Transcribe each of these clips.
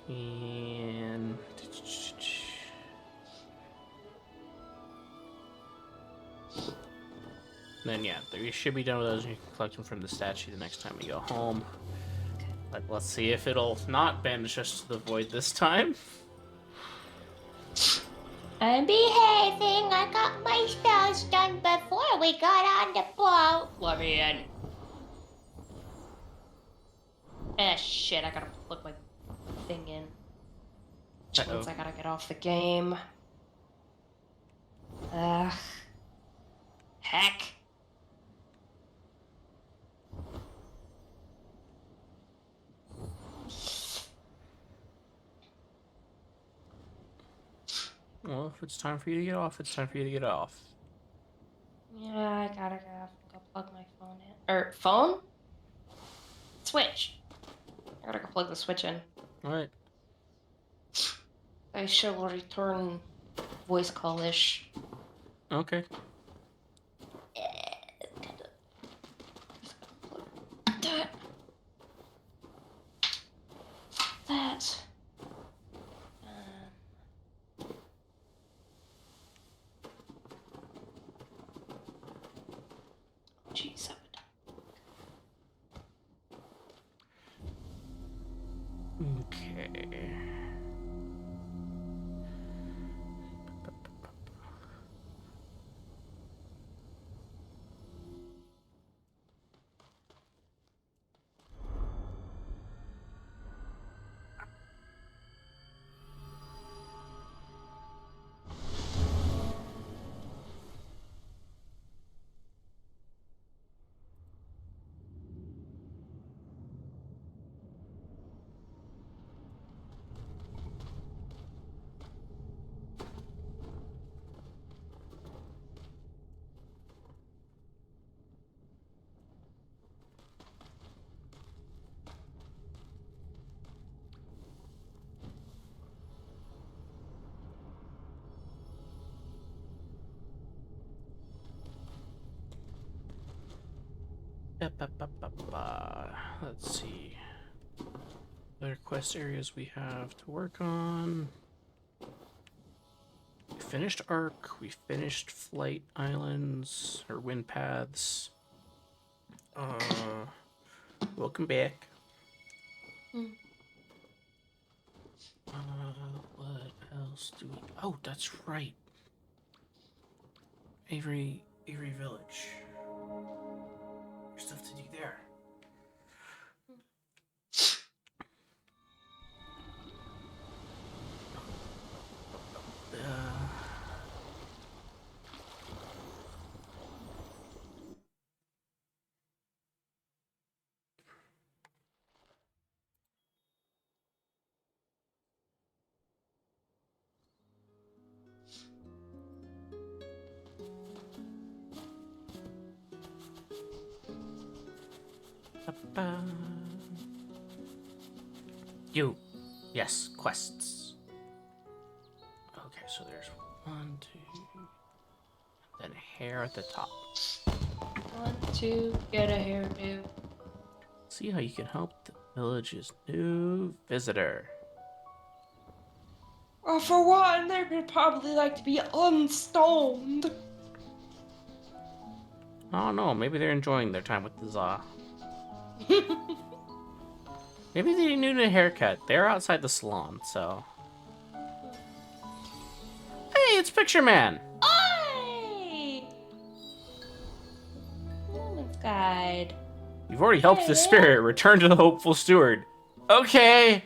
And then yeah, you should be done with those, and you can collect them from the statue the next time you go home. But let's see if it'll not banish us to the void this time. I'm behaving. I got my spells done before we got on the boat. Let me in. Shit, I gotta plug my thing in. Which means I gotta get off the game. Ugh. Heck. Well, if it's time for you to get off, it's time for you to get off. Yeah, I gotta go plug my phone in. Phone? Switch. I gotta go plug the switch in. Alright. I shall return voice call-ish. Okay. That. Jeez, Okay. Let's see. Other quest areas we have to work on. We finished Ark. We finished Flight Islands or Wind Paths. Welcome back. What else do we? Oh, that's right. Avery Village. There's stuff to do there. You. Yes, quests. Okay, so there's 1, 2, then hair at the top. 1, 2, get a hairdo. See how you can help the village's new visitor. Well, for one, they would probably like to be unstoned. I don't know, maybe they're enjoying their time with the Za. Maybe they need a haircut. They're outside the salon, so... Hey, it's Picture Man! Oi! Woman's Guide. You've already helped the spirit. Return to the hopeful steward. Okay!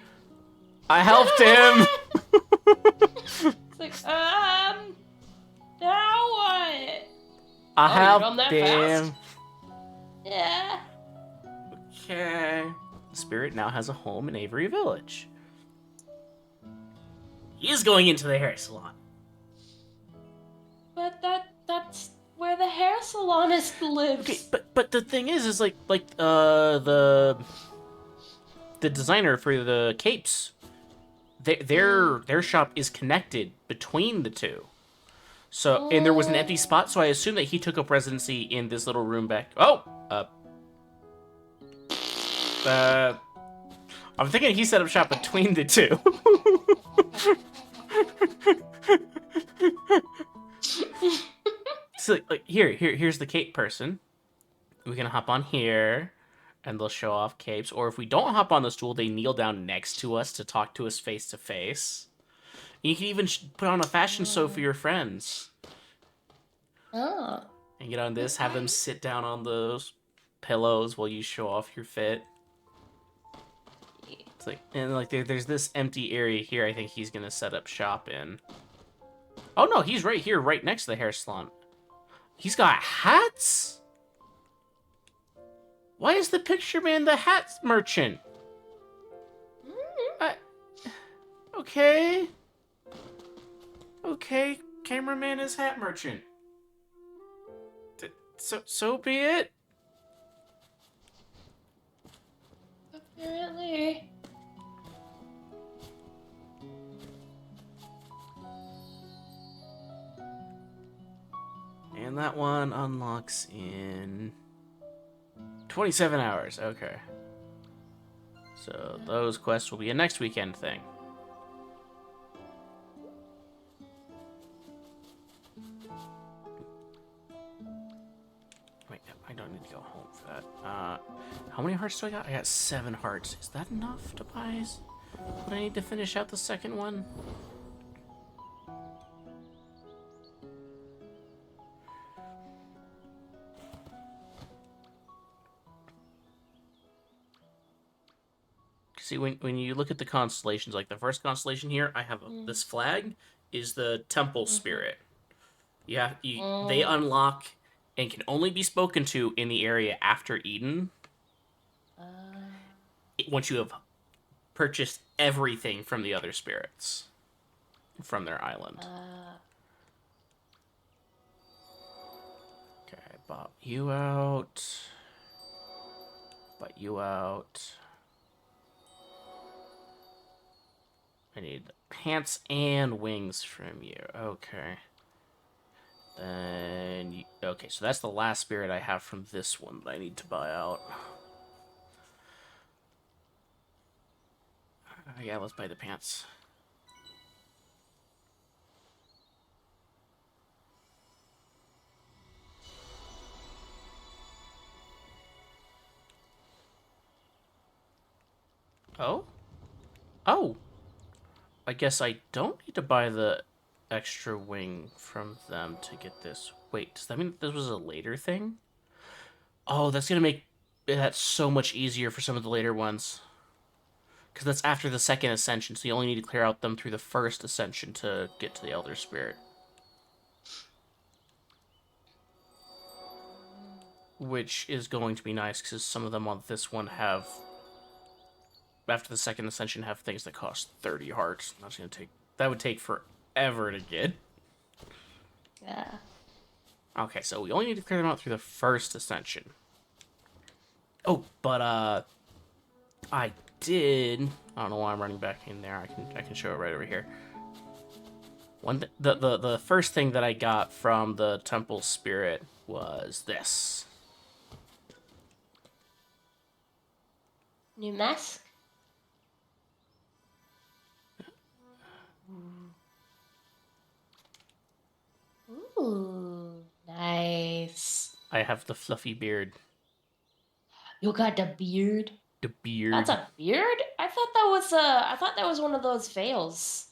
I helped him! It's like, now what? I you're helped done that him. fast? Yeah. Okay. The spirit now has a home in Avery Village. He is going into the hair salon. But that's where the hair salonist lives. Okay, but the thing is the designer for the capes, their shop is connected between the two. So, and there was an empty spot, so I assume that he took up residency in this little room back. I'm thinking he set up shop between the two. So, like, here's the cape person. We can hop on here, and they'll show off capes. Or if we don't hop on the stool, they kneel down next to us to talk to us face to face. You can even put on a fashion show for your friends. Oh. And get on this, have them sit down on those pillows while you show off your fit. It's like, and like there's this empty area here. I think he's gonna set up shop in. Oh no, he's right here, right next to the hair salon. He's got hats. Why is the picture man the hat merchant? Okay. Okay, cameraman is hat merchant. So be it. Apparently. And that one unlocks in 27 hours. Okay. So those quests will be a next weekend thing. Wait, I don't need to go home for that. How many hearts do I got? I got 7 hearts. Is that enough to buy? Would I need to finish out the second one? See, when you look at the constellations, like the first constellation here, I have this flag is the temple spirit. They unlock and can only be spoken to in the area after Eden. Once you have purchased everything from the other spirits from their island. Okay, bought you out. Bought you out. I need pants and wings from you. Okay. Then, okay, so that's the last spirit I have from this one that I need to buy out. Yeah, let's buy the pants. Oh? Oh! I guess I don't need to buy the extra wing from them to get this. Wait, does that mean this was a later thing? Oh, that's gonna make that so much easier for some of the later ones. Because that's after the second ascension, so you only need to clear out them through the first ascension to get to the Elder Spirit. Which is going to be nice, because some of them on this one have, after the second ascension, have things that cost 30 hearts. That's gonna take, that would take forever to get. Yeah. Okay, so we only need to clear them out through the first ascension. Oh, but I did. I don't know why I'm running back in there. I can show it right over here. The first thing that I got from the temple spirit was this. New mask? Ooh, nice. I have the fluffy beard. You got the beard? The beard. That's a beard? I thought that was one of those veils.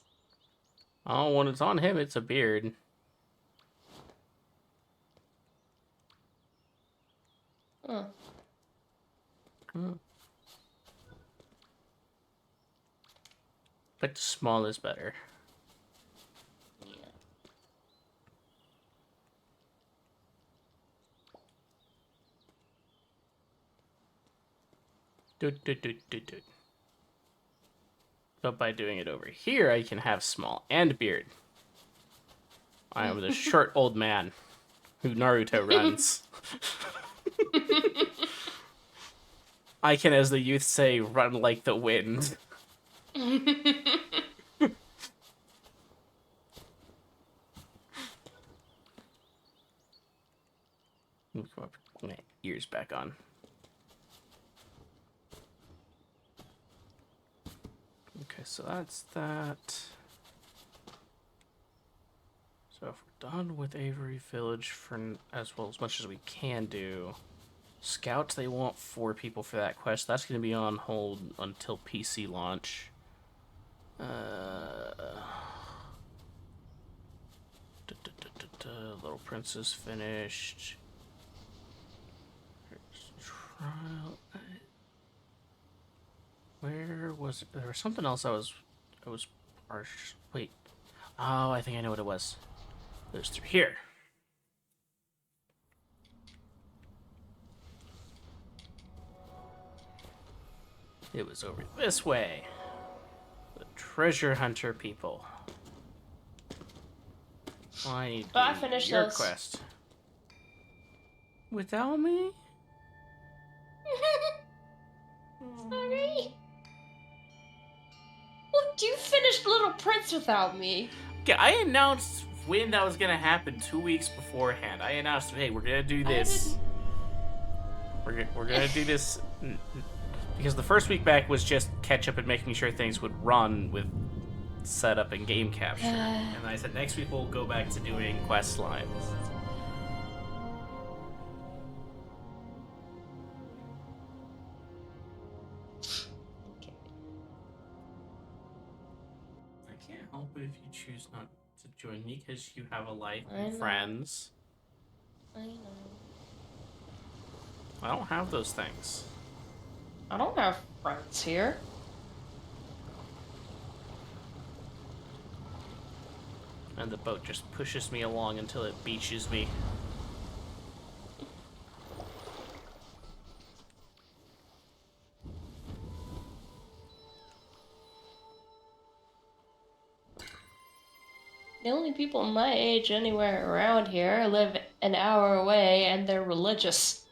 Oh, when it's on him, it's a beard. Huh. But small is better. Yeah. But by doing it over here, I can have small and beard. I am the short old man who Naruto runs. I can, as the youth say, run like the wind. Ears back on. Okay, so that's that. So if we're done with Avery Village for as well as much as we can do, Scouts, they want 4 people for that quest. That's going to be on hold until PC launch. Little Princess finished. Trial. Where was it? There was something else I was harsh. Wait. Oh, I think I know what it was. It was through here. It was over this way. The treasure hunter people. I need Oh, I finished your those. quest. Without me? Sorry. Well, you finished Little Prince without me. Okay, I announced when that was gonna happen 2 weeks beforehand. I announced, hey, we're gonna do this. We're gonna do this because the first week back was just catch up and making sure things would run with setup and game capture. And I said next week we'll go back to doing quest lines. Okay. I can't help it if you choose not to join me because you have a life I and know. friends. I know. I don't have those things. I don't have friends here. And the boat just pushes me along until it beaches me. The only people my age anywhere around here live an hour away, and they're religious.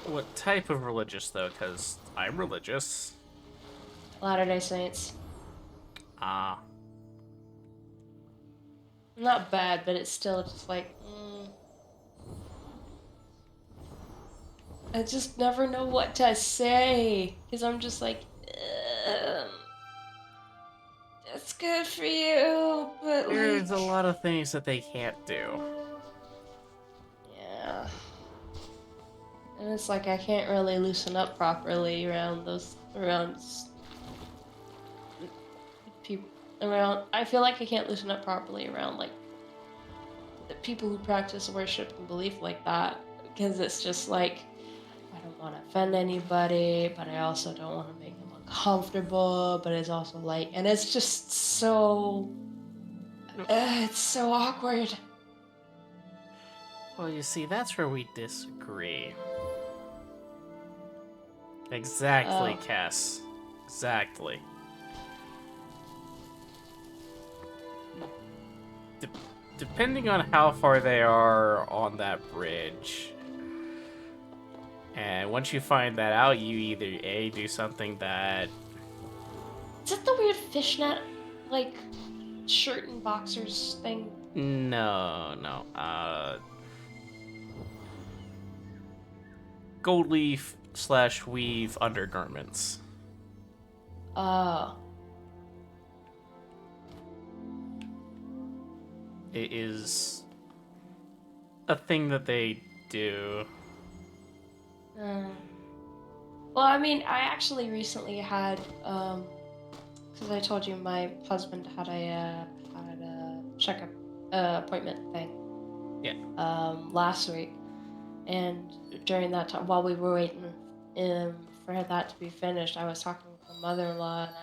What type of religious, though? Because I'm religious. Latter-day Saints. Ah. Not bad, but it's still just like, I just never know what to say. Because I'm just like, that's good for you, but like... There's a lot of things that they can't do. Yeah. And it's like I can't really loosen up properly around people around. I feel like I can't loosen up properly around like the people who practice worship and belief like that because it's just like I don't want to offend anybody, but I also don't want to make them uncomfortable. But it's also like, and it's just so it's so awkward. Well, you see, that's where we disagree. Exactly, Oh. Cass. Exactly. Depending on how far they are on that bridge. And once you find that out, you either A, do something that... Is that the weird fishnet, like, shirt and boxers thing? No. Gold leaf / weave undergarments. Oh. It is a thing that they do. Well, I mean, I actually recently had, because I told you my husband had a checkup appointment thing. Yeah. Last week, and during that time, while we were waiting for that to be finished, I was talking with my mother-in-law, and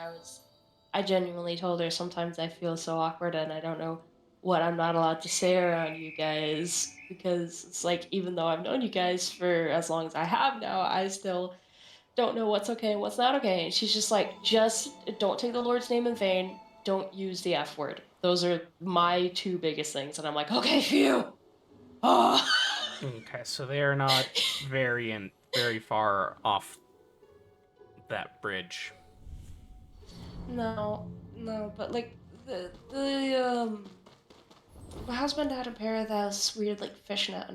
I genuinely told her sometimes I feel so awkward, and I don't know what I'm not allowed to say around you guys because it's like even though I've known you guys for as long as I have now, I still don't know what's okay and what's not okay. And she's just like, just don't take the Lord's name in vain. Don't use the F word. Those are my 2 biggest things. And I'm like, okay, phew. Oh. Okay, so they are not very far off that bridge. No, but like the My husband had a pair of those weird like fishnet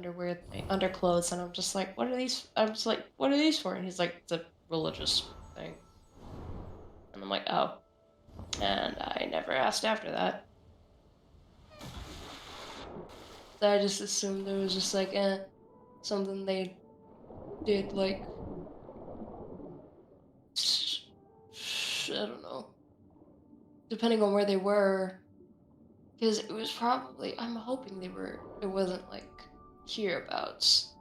underclothes, and I'm just like, what are these? I'm just like, what are these for? And he's like, it's a religious thing. And I'm like, oh. And I never asked after that. So I just assumed it was just like, something they did like, I don't know, depending on where they were. Because it was probably, I'm hoping it wasn't like hereabouts.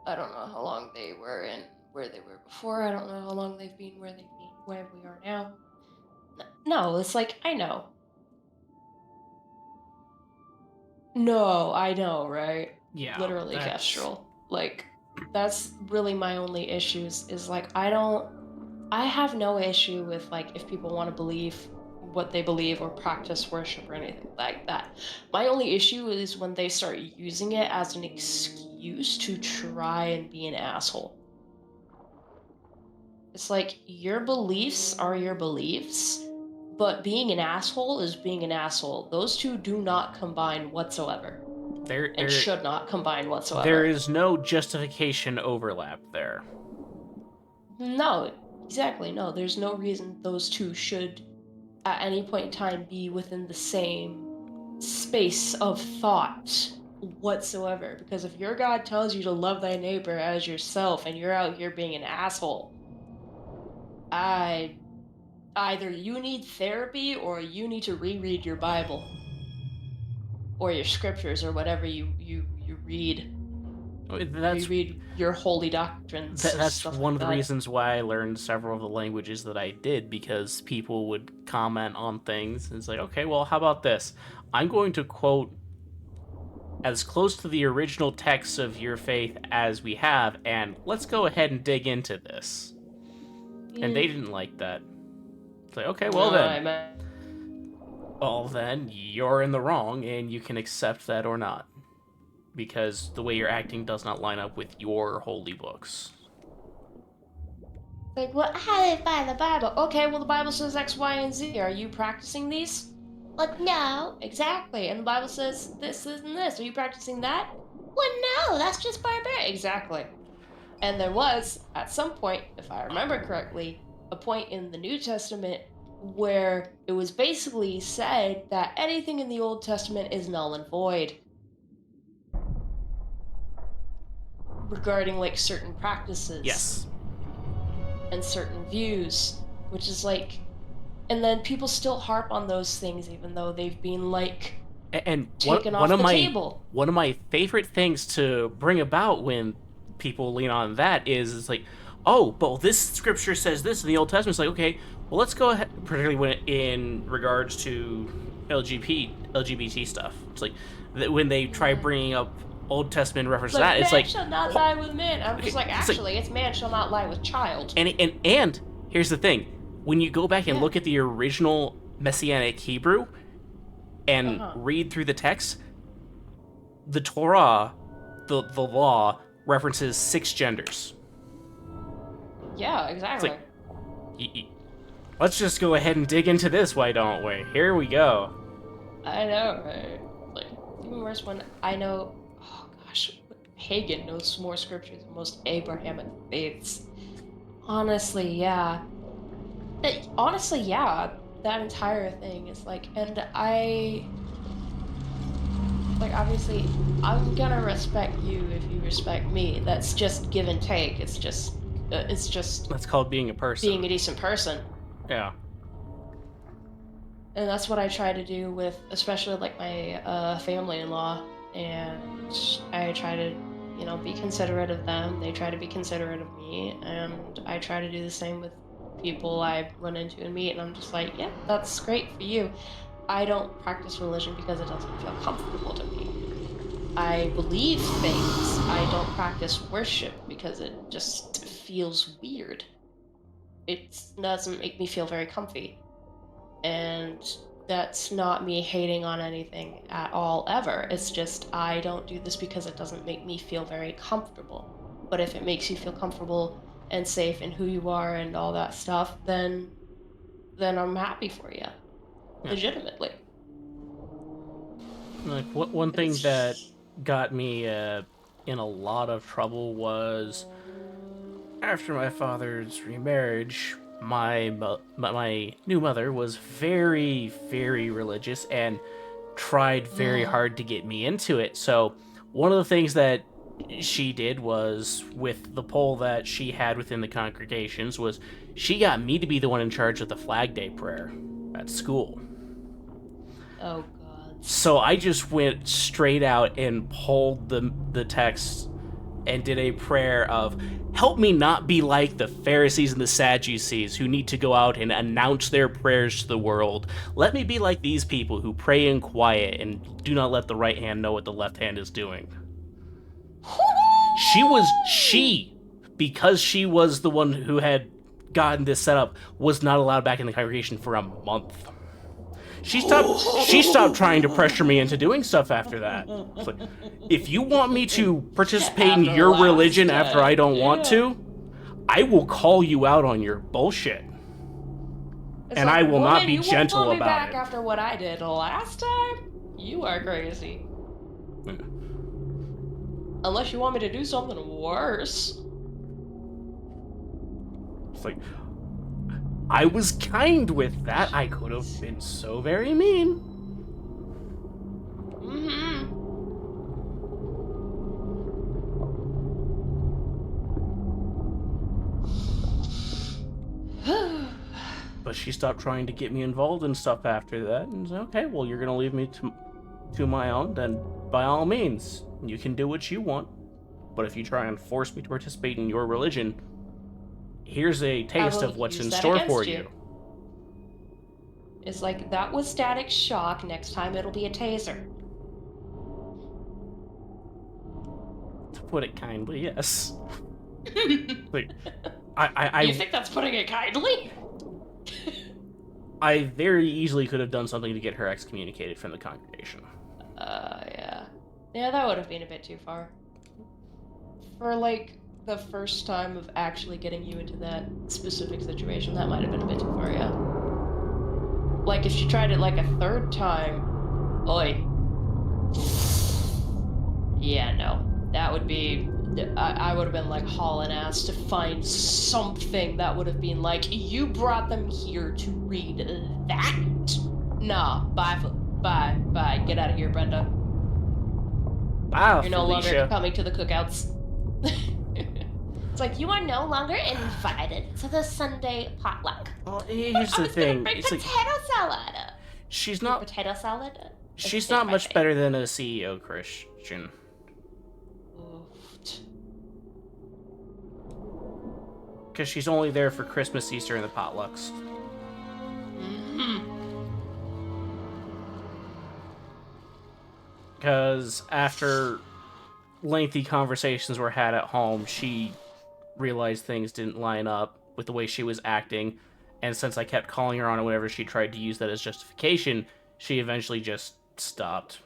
I don't know how long they were and where they were before. I don't know how long they've been where they've been, where we are now. No, it's like, I know. No, I know, right? Yeah, Literally that's kestrel. Like, that's really my only issues is like, I have no issue with like if people want to believe what they believe or practice worship or anything like that. My only issue is when they start using it as an excuse to try and be an asshole. It's like your beliefs are your beliefs, but being an asshole is being an asshole. Those two do not combine whatsoever there and there should not combine there whatsoever. is no justification overlap there. No, exactly. No, there's no reason those two should at any point in time be within the same space of thought whatsoever. Because if your God tells you to love thy neighbor as yourself and you're out here being an asshole, I either you need therapy or you need to reread your Bible or your scriptures or whatever you read. That's Reread your holy doctrines and that's stuff one like of the that. reasons why I learned several of the languages that I did, because people would comment on things. It's like, okay, well, how about this? I'm going to quote as close to the original text of your faith as we have, and let's go ahead and dig into this. And Mm. they didn't like that. It's like, okay, No, well then. I meant Well then, you're in the wrong, and you can accept that or not. Because the way you're acting does not line up with your holy books. like, well, how do they find the Bible? Okay, well, the Bible says X, Y, and Z. Are you practicing these? Like, no, exactly. And the Bible says this, and this. Are you practicing that? Well, no, that's just barbaric. Exactly. And there was, at some point, if I remember correctly, a point in the New Testament where it was basically said that anything in the Old Testament is null and void regarding like certain practices Yes. and certain views, which is like, and then people still harp on those things even though they've been like And taken off the table. one of my favorite things to bring about when people lean on that is like, oh, but this scripture says this in the Old Testament. It's like, okay, well, let's go ahead, particularly when in regards to LGBT stuff. It's like when they try Mm. bringing up Old Testament reference It's to like that, it's man like, shall not oh, lie with man. I'm just okay, like, it's like, actually, it's man shall not lie with child. and here's the thing: when you go back and Yeah. look at the original Messianic Hebrew and Uh-huh. read through the text, the Torah, the law references 6 genders. Yeah, It's like, exactly. y- y- let's just go ahead and dig into this, why don't we? Here we go. I know, right? Like, even worse when I know, oh gosh, pagan knows more scriptures than most Abrahamic faiths. Honestly, yeah. Honestly, yeah. That entire thing is like, and like, obviously, I'm gonna respect you if you respect me. That's just give and take. It's just That's called being a being person. a decent person. Yeah. And that's what I try to do with, especially like my family-in-law. And I try to, be considerate of them. They try to be considerate of me, and I try to do the same with people I run into and meet. And I'm just like, yeah, that's great for you. I don't practice religion because it doesn't feel comfortable to me. I believe things. I don't practice worship because it just feels weird. It doesn't make me feel very comfy. And that's not me hating on anything at all ever. It's just I don't do this because it doesn't make me feel very comfortable. But if it makes you feel comfortable and safe in who you are and all that stuff, then I'm happy for you, Yeah. legitimately. Like, one thing that It's got me in a lot of trouble was after my father's remarriage. My new mother was very, very religious and tried very hard to get me into it. So one of the things that she did was, with the poll that she had within the congregations, was she got me to be the one in charge of the Flag Day prayer at school. oh god. So I just went straight out and pulled the text and did a prayer of, help me not be like the Pharisees and the Sadducees who need to go out and announce their prayers to the world. Let me be like these people who pray in quiet and do not let the right hand know what the left hand is doing. She, because she was the one who had gotten this set up, was not allowed back in the congregation for a month. She stopped trying to pressure me into doing stuff after that. It's like, if you want me to participate in After the your religion last after I don't want yeah. to, I will call you out on your bullshit. It's And like, I will not woman, be you won't gentle want me about back it. after what I did last time? You are crazy. Unless you want me to do something worse. It's like, I was kind with that. I could have been so very mean. Mm-hmm. But she stopped trying to get me involved in stuff after that. And said, okay, well, you're going to leave me to my own, then by all means, you can do what you want. But if you try and force me to participate in your religion, here's a I taste will of what's use in that store for against you. you. It's like, that was static shock. Next time it'll be a taser. To put it kindly, yes. You Like, I think that's putting it kindly? I very easily could have done something to get her excommunicated from the congregation. Yeah. Yeah, that would have been a bit too far. For, like, the first time of actually getting you into that specific situation, that might have been a bit too far, yeah. Like, if she tried it, like, a third time, oi. Yeah, no. That would be... I would have been, like, hauling ass to find something that would have been like, you brought them here to read that? Nah, bye. Get out of here, Brenda. Ah, You're no longer Felicia. coming to the cookouts. It's like, you are no longer invited to the Sunday potluck. Well, But here's I the was gonna thing. bring It's like, potato salad. she's Your not potato salad she's is not my much favorite. better than a CEO Christian. Because she's only there for Christmas, Easter, and the potlucks. Mm-hmm. Because after lengthy conversations were had at home, she realized things didn't line up with the way she was acting. And since I kept calling her on it whenever she tried to use that as justification, she eventually just stopped.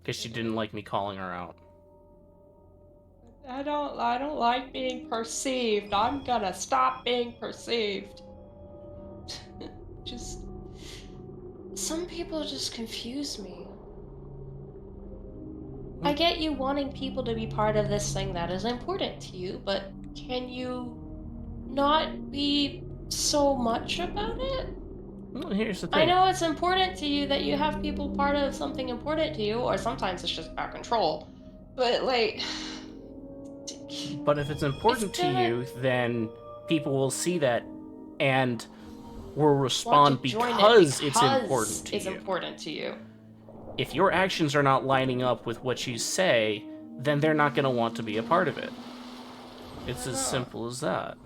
Because she didn't like me calling her out. I don't like being perceived. I'm gonna stop being perceived. Just some people just confuse me. I get you wanting people to be part of this thing that is important to you, but can you not be so much about it? Well, here's the I thing. know it's important to you that you have people part of something important to you, or sometimes it's just about control. But like, But if it's it's important to gonna you, then people will see that and will want to respond join it because it's important because to it's you. important to you. If your actions are not lining up with what you say, then they're not going to want to be a part of it. It's I as know. simple as that.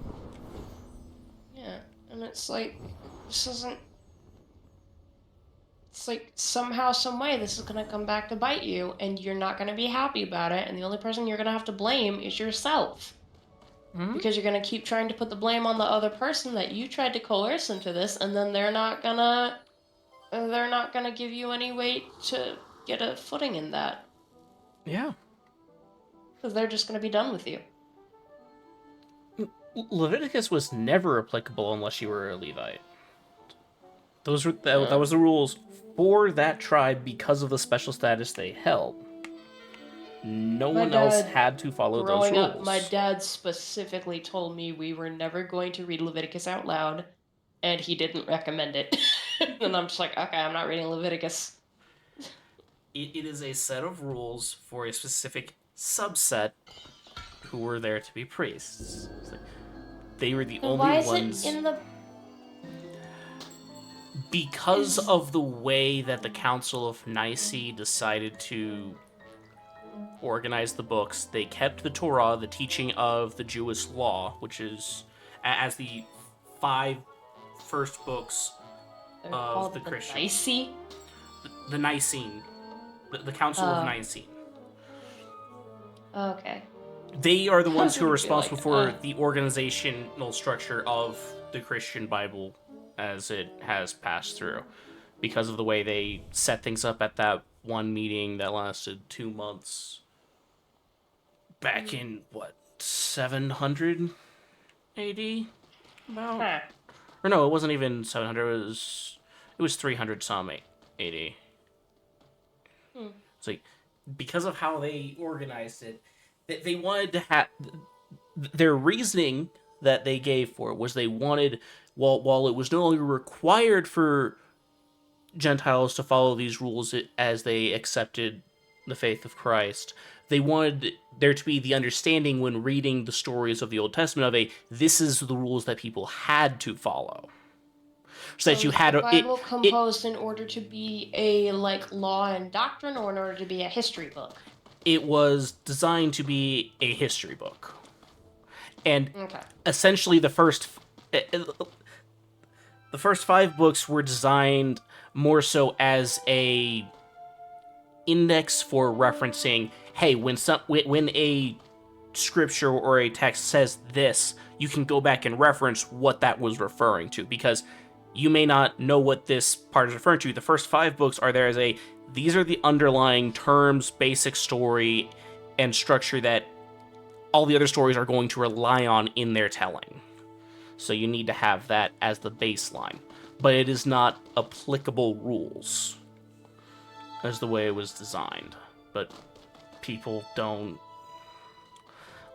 Yeah, and it's like, this isn't. It's like somehow, some way, this is gonna come back to bite you, and you're not gonna be happy about it. And the only person you're gonna have to blame is yourself, Mm-hmm. because you're gonna keep trying to put the blame on the other person that you tried to coerce into this, and then they're not gonna give you any weight to get a footing in that, Yeah. because they're just gonna be done with you. Leviticus was never applicable unless you were a Levite. that was the rules for that tribe because of the special status they held. No My one else dad, had to follow those growing up, my rules. dad specifically told me we were never going to read Leviticus out loud, and he didn't recommend it. And I'm just like, okay, I'm not reading Leviticus. It is a set of rules for a specific subset who were there to be priests. Like, they were the And only why is it ones in the because is of the way that the Council of Nicaea decided to organize the books. They kept the Torah, the teaching of the Jewish law, which is as the 5 first books they're of the called the Christian, Nicene? the Nicene, the Council of Oh, Nicene. okay. They are the I ones was who are gonna be responsible like, for the organizational structure of the Christian Bible as it has passed through, because of the way they set things up at that one meeting that lasted 2 months back in what 700 AD, about. huh. Or no, it wasn't even 700. It was 300 some AD. Hmm. It's like because of how they organized it, they wanted to have their reasoning that they gave for it was they wanted while it was no longer required for Gentiles to follow these rules as they accepted the faith of Christ. They wanted there to be the understanding when reading the stories of the Old Testament of this is the rules that people had to follow. So that So you is the had Bible it composed in order to be a like law and doctrine, or in order to be a history book? it was designed to be a history book. And Okay. essentially the first 5 books were designed more so as a index for referencing, hey, when a scripture or a text says this, you can go back and reference what that was referring to, because you may not know what this part is referring to. The first 5 books are there as these are the underlying terms, basic story, and structure that all the other stories are going to rely on in their telling. So you need to have that as the baseline. But it is not applicable rules as the way it was designed. But people don't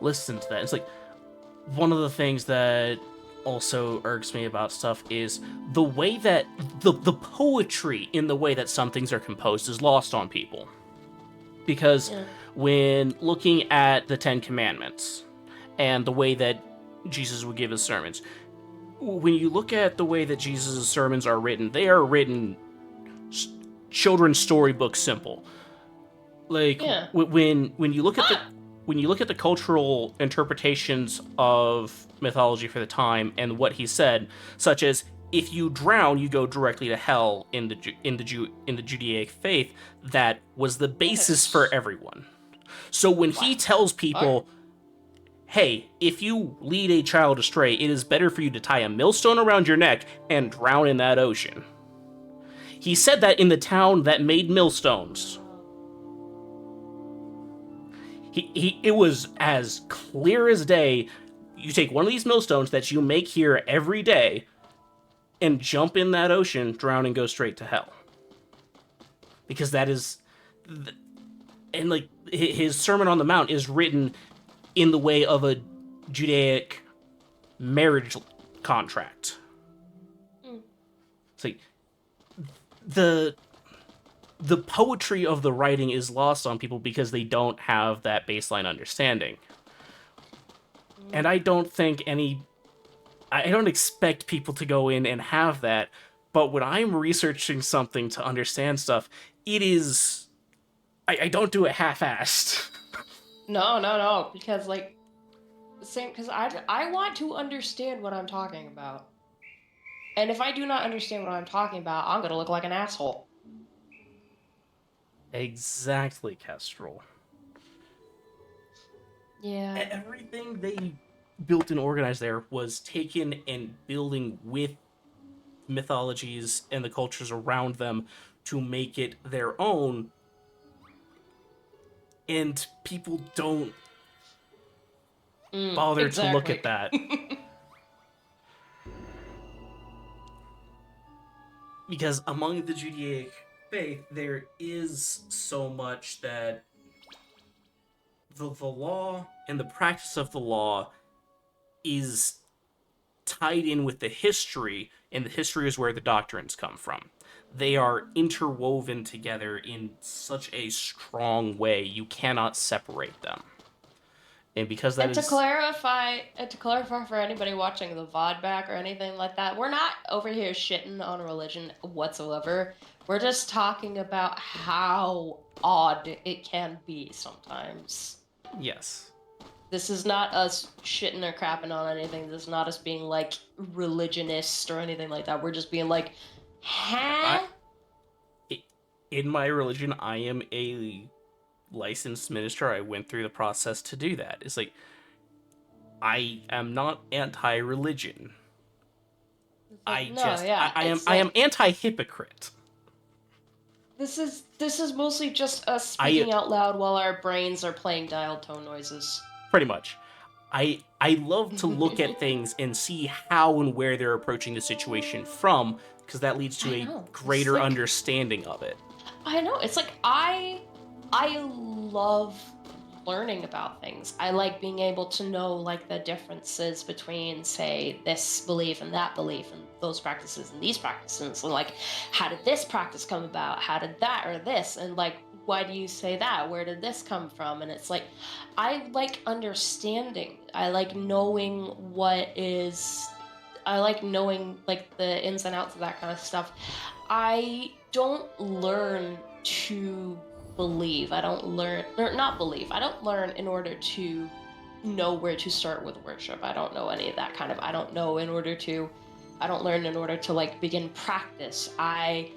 listen to that. It's like one of the things that also irks me about stuff is the way that the poetry in the way that some things are composed is lost on people. Because Yeah. when looking at the 10 Commandments and the way that Jesus would give his sermons, when you look at the way that Jesus' sermons are written, they are written children's storybook simple. Like Yeah. when you look at the cultural interpretations of mythology for the time and what he said, such as if you drown, you go directly to hell in the Judaic faith, that was the basis for Yes. everyone. So when What he the tells fuck? people, hey, if you lead a child astray, it is better for you to tie a millstone around your neck and drown in that ocean. He said that in the town that made millstones. It was as clear as day. You take one of these millstones that you make here every day and jump in that ocean, drown, and go straight to hell. Because that is... And, like, his Sermon on the Mount is written in the way of a Judaic marriage contract. It's like... The poetry of the writing is lost on people because they don't have that baseline understanding. And I don't expect people to go in and have that, but when I'm researching something to understand stuff, it is... I don't do it half-assed. No, because like the same, because I want to understand what I'm talking about, and if I do not understand what I'm talking about, I'm gonna look like an asshole. Exactly, Kestrel. Yeah. Everything they built and organized there was taken and building with mythologies and the cultures around them to make it their own, and people don't bother to look Exactly. at that. because among the Judaic faith, there is so much that the law and the practice of the law is tied in with the history, and the history is where the doctrines come from. They are interwoven together in such a strong way, you cannot separate them. And because that And is. to clarify for anybody watching the VOD back or anything like that, we're not over here shitting on religion whatsoever. We're just talking about how odd it can be sometimes. Yes. This is not us shitting or crapping on anything. This is not us being like religionist or anything like that. We're just being like, I, huh? in my religion, I am a licensed minister. I went through the process to do that. It's like, I am not anti-religion. It's like, no, yeah. It's I am like anti-hypocrite. this is mostly just us I speaking out loud while our brains are playing dial tone noises. pretty much. I love to look at things and see how and where they're approaching the situation from, because that leads to I a know. greater Like, understanding of it. I know. It's like I love learning about things. I like being able to know like the differences between say this belief and that belief and those practices and these practices and like how did this practice come about? How did that or this? And like why do you say that? Where did this come from? And it's like I like understanding. I like knowing what is I like knowing like the ins and outs of that kind of stuff. I don't learn to believe. I don't learn, or not believe. I don't learn in order to know where to start with worship. I don't know any of that kind of. I don't know in order to. I don't learn in order to like begin practice. I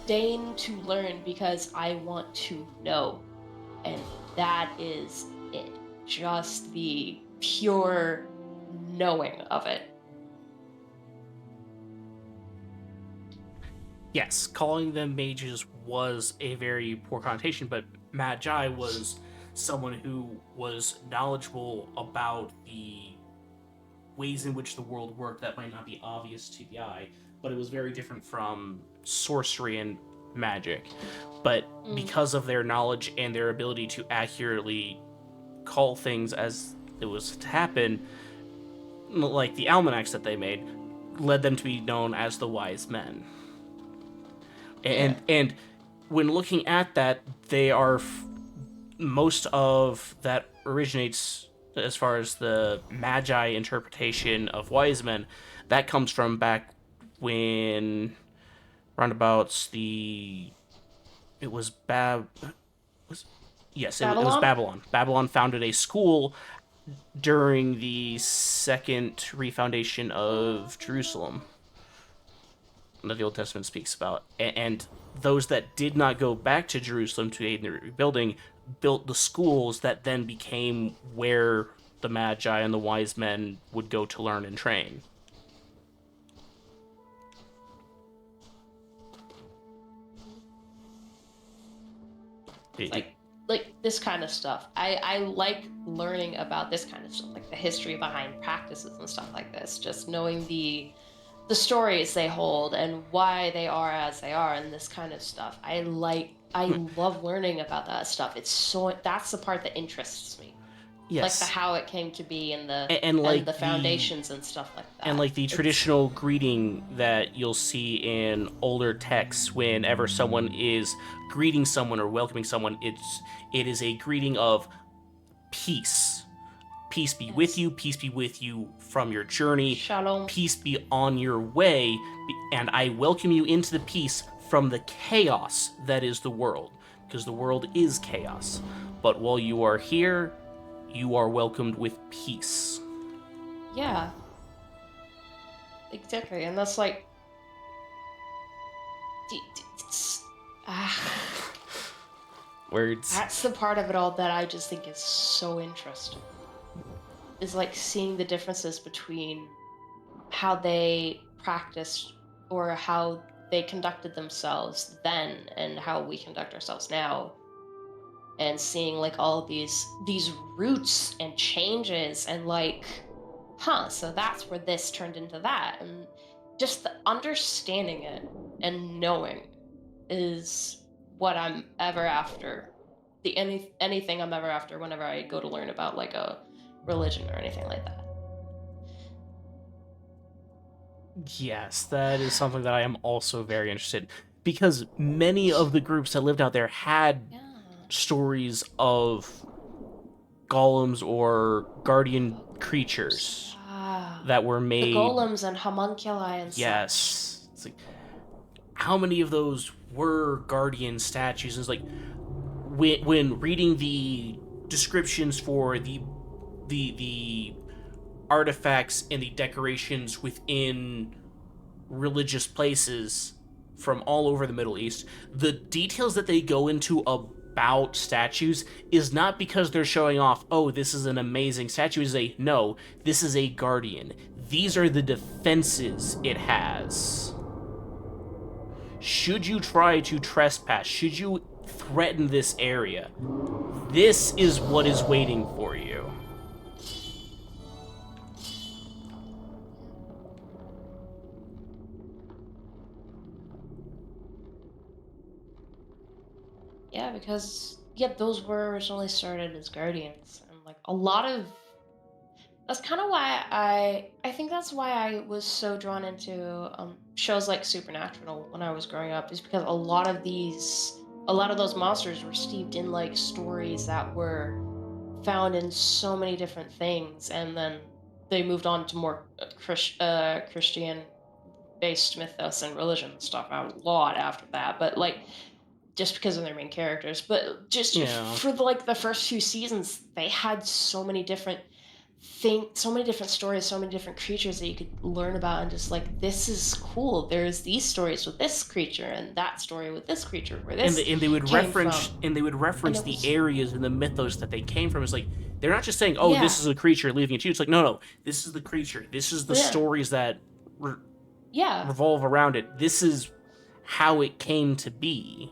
deign to learn because I want to know, and that is it. Just the pure knowing of it. Yes, calling them mages was a very poor connotation, but Magi was someone who was knowledgeable about the ways in which the world worked that might not be obvious to the eye, but it was very different from sorcery and magic. But because of their knowledge and their ability to accurately call things as it was to happen, like the almanacs that they made, led them to be known as the wise men. Yeah. And when looking at that, they are most of that originates as far as the magi interpretation of wise men. That comes from back when roundabouts the it was was yes it was Babylon? Babylon. Babylon founded a school during the second refoundation of Jerusalem that the Old Testament speaks about. And those that did not go back to Jerusalem to aid in the rebuilding built the schools that then became where the Magi and the wise men would go to learn and train. It's It, it, like this kind of stuff. I like learning about this kind of stuff, like the history behind practices and stuff like this. Just knowing the stories they hold and why they are as they are and this kind of stuff. I love learning about that stuff. It's so that's the part that interests me. Like the yes, how it came to be and and like the the foundations and stuff like and that. like the It's traditional greeting that you'll see in older texts whenever someone is greeting someone or welcoming someone, it is a greeting of peace. Peace be with yes. you, peace be with you from your journey, Shalom. peace be on your way, and I welcome you into the peace from the chaos that is the world, because the world is chaos. But while you are here, you are welcomed with peace. Yeah, exactly. And that's like it's, Words. that's the part of it all that I just think is so interesting. Is like seeing the differences between how they practiced or how they conducted themselves then and how we conduct ourselves now and seeing like all these roots and changes and like so that's where this turned into that and just the understanding it and knowing is what I'm ever after. Anything I'm ever after whenever I go to learn about like a religion or anything like that. Yes, that is something that I am also very interested in, because many of the groups that lived out there had Yeah. stories of golems or guardian creatures Ah, that were the made. golems and homunculi and such. Yes. It's like, how many of those were guardian statues? And it's like, when reading the descriptions for the artifacts and the decorations within religious places from all over the Middle East, the details that they go into about statues is not because they're showing off, oh, this is an amazing statue. Is a no, this is a guardian. These are the defenses it has. Should you try to trespass, should you threaten this area, this is what is waiting for you. Yeah, because yeah, those were originally started as guardians, and like a lot of that's kind of why I think that's why I was so drawn into shows like Supernatural when I was growing up, is because a lot of those monsters were steeped in like stories that were found in so many different things, and then they moved on to more Christian based mythos and religion stuff out a lot after that. But like just because of their main characters, but just Yeah. for like the first few seasons, they had so many different so many different stories, so many different creatures that you could learn about, and just like this is cool. There's these stories with this creature, and that story with this creature, where and this they would came reference from, and it the was areas and the mythos that they came from. It's like they're not just saying, "Oh, yeah, this is a creature leaving it to you." It's like, no, no, this is the creature. This is the yeah, stories that yeah. revolve around it. This is how it came to be.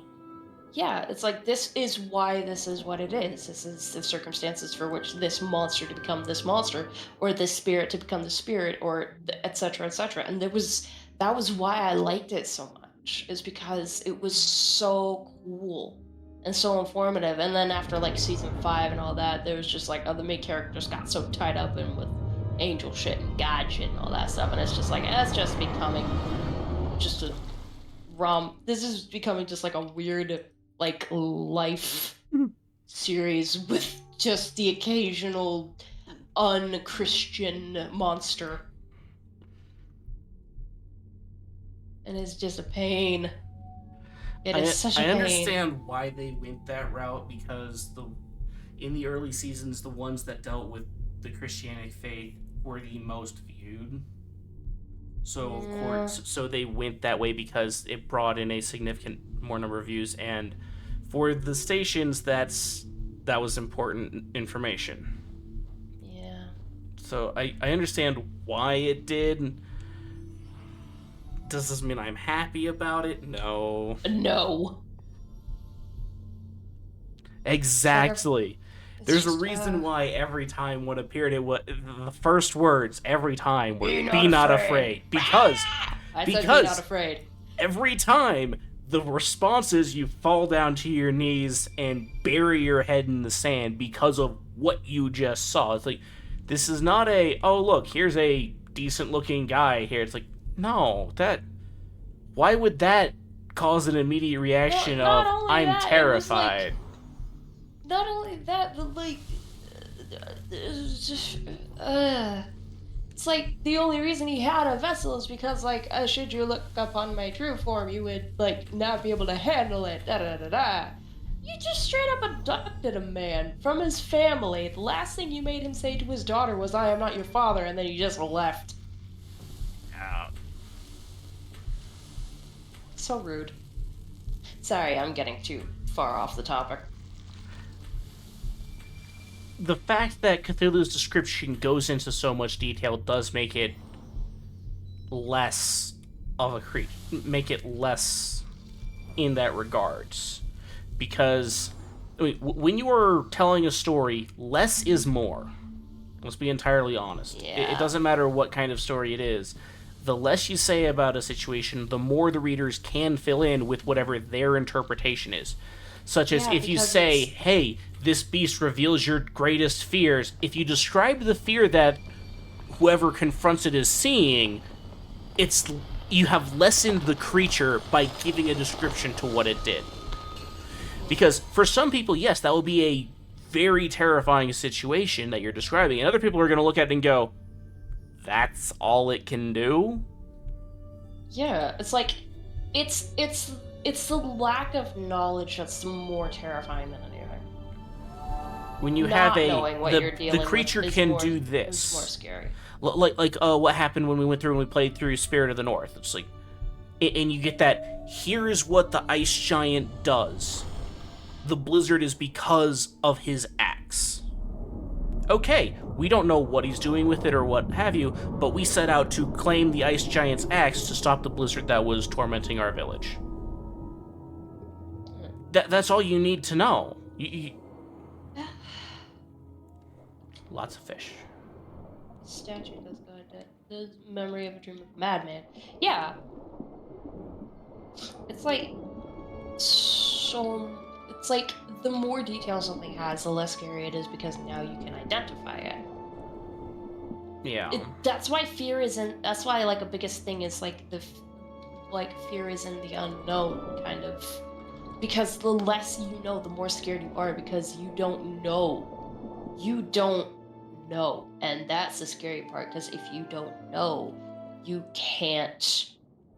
Yeah, it's like this is why this is what it is. This is the circumstances for which this monster to become this monster, or this spirit to become the spirit, or etc. etc. And that was why I liked it so much, is because it was so cool and so informative. And then after like season 5 and all that, there was just like other main characters got so tied up in with angel shit and god shit and all that stuff, and it's just like that's just becoming just a this is becoming just like a weird like life series with just the occasional unchristian monster, and it's just a pain. It is such a I pain. understand why they went that route, because in the early seasons, the ones that dealt with the Christianity faith were the most viewed. So of Yeah, course, so they went that way because it brought in a significant more number of views, and for the stations, that was important information. yeah. So I understand why it did. Does this mean I'm happy about it? No. No, like Exactly. it's There's a just reason why every time one appeared, it was the first words every time were be not "Be not afraid. afraid," because I said be not because afraid. every time the response is you fall down to your knees and bury your head in the sand because of what you just saw. It's like, this is not a, oh look, here's a decent looking guy here. It's like, no, that, why would that cause an immediate Well, reaction not of only I'm that, it was like terrified? not only that, but like it's just, it's like the only reason he had a vessel is because like should you look upon my true form, you would like not be able to handle it. Da da da da. You just straight up adopted a man from his family. The last thing you made him say to his daughter was, "I am not your father," and then you just left. So rude. Sorry, I'm getting too far off the topic. The fact that Cthulhu's description goes into so much detail does make it less of a creep, make it less in that regards, because I mean, when you are telling a story, less is more. Let's be entirely honest. It Yeah. doesn't matter what kind of story it is. the less you say about a situation, the more the readers can fill in with whatever their interpretation is. Such as Yeah, if you because say, it's hey, this beast reveals your greatest fears, if you describe the fear that whoever confronts it is seeing, it's you have lessened the creature by giving a description to what it did. Because for some people, yes, that will be a very terrifying situation that you're describing, and other people are going to look at it and go, that's all it can do? yeah, it's like it's the lack of knowledge that's more terrifying than anything. When you have Not a knowing what you're the dealing with creature can do is more this, scary. like what happened when we went through and we played through Spirit of the North. It's like, and you get that. Here's what the ice giant does. The blizzard is because of his axe. Okay, we don't know what he's doing with it or what have you, but we set out to claim the ice giant's axe to stop the blizzard that was tormenting our village. That's all you need to know. Lots of fish. Statue does go into the memory of a dream of a madman. Yeah, it's like so. It's like the more detail something has, the less scary it is because now you can identify it. Yeah. That's why fear isn't. That's why like a biggest thing is like like fear is in the unknown kind of, because the less you know, the more scared you are because you don't know. You don't know, and that's the scary part. Because if you don't know, you can't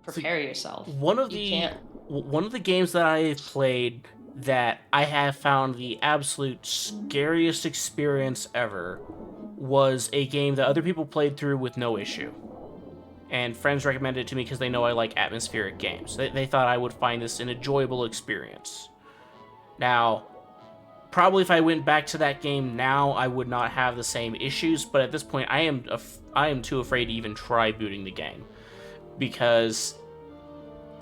prepare yourself. One of the games that I played that I have found the absolute scariest experience ever was a game that other people played through with no issue. And friends recommended it to me because they know I like atmospheric games. They thought I would find this an enjoyable experience. Now, probably if I went back to that game now, I would not have the same issues, but at this point, I am too afraid to even try booting the game. Because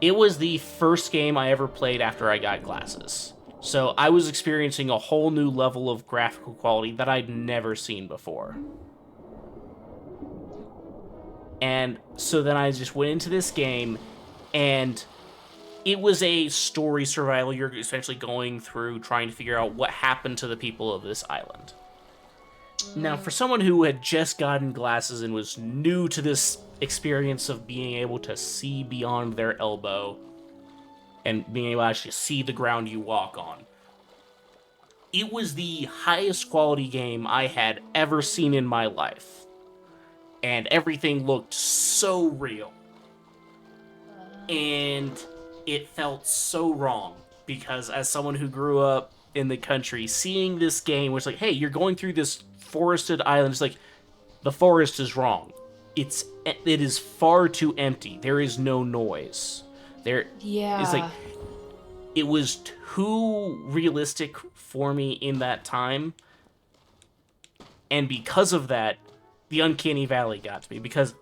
it was the first game I ever played after I got glasses. So I was experiencing a whole new level of graphical quality that I'd never seen before. And so then I just went into this game, and it was a story survival. You're essentially going through trying to figure out what happened to the people of this island. Now, for someone who had just gotten glasses and was new to this experience of being able to see beyond their elbow and being able to actually see the ground you walk on, it was the highest quality game I had ever seen in my life. And everything looked so real. And it felt so wrong, because as someone who grew up in the country, seeing this game was like, hey, you're going through this forested island. It's like, the forest is wrong. It is far too empty. There is no noise. Yeah. It's like, it was too realistic for me in that time. And because of that, the Uncanny Valley got to me. Because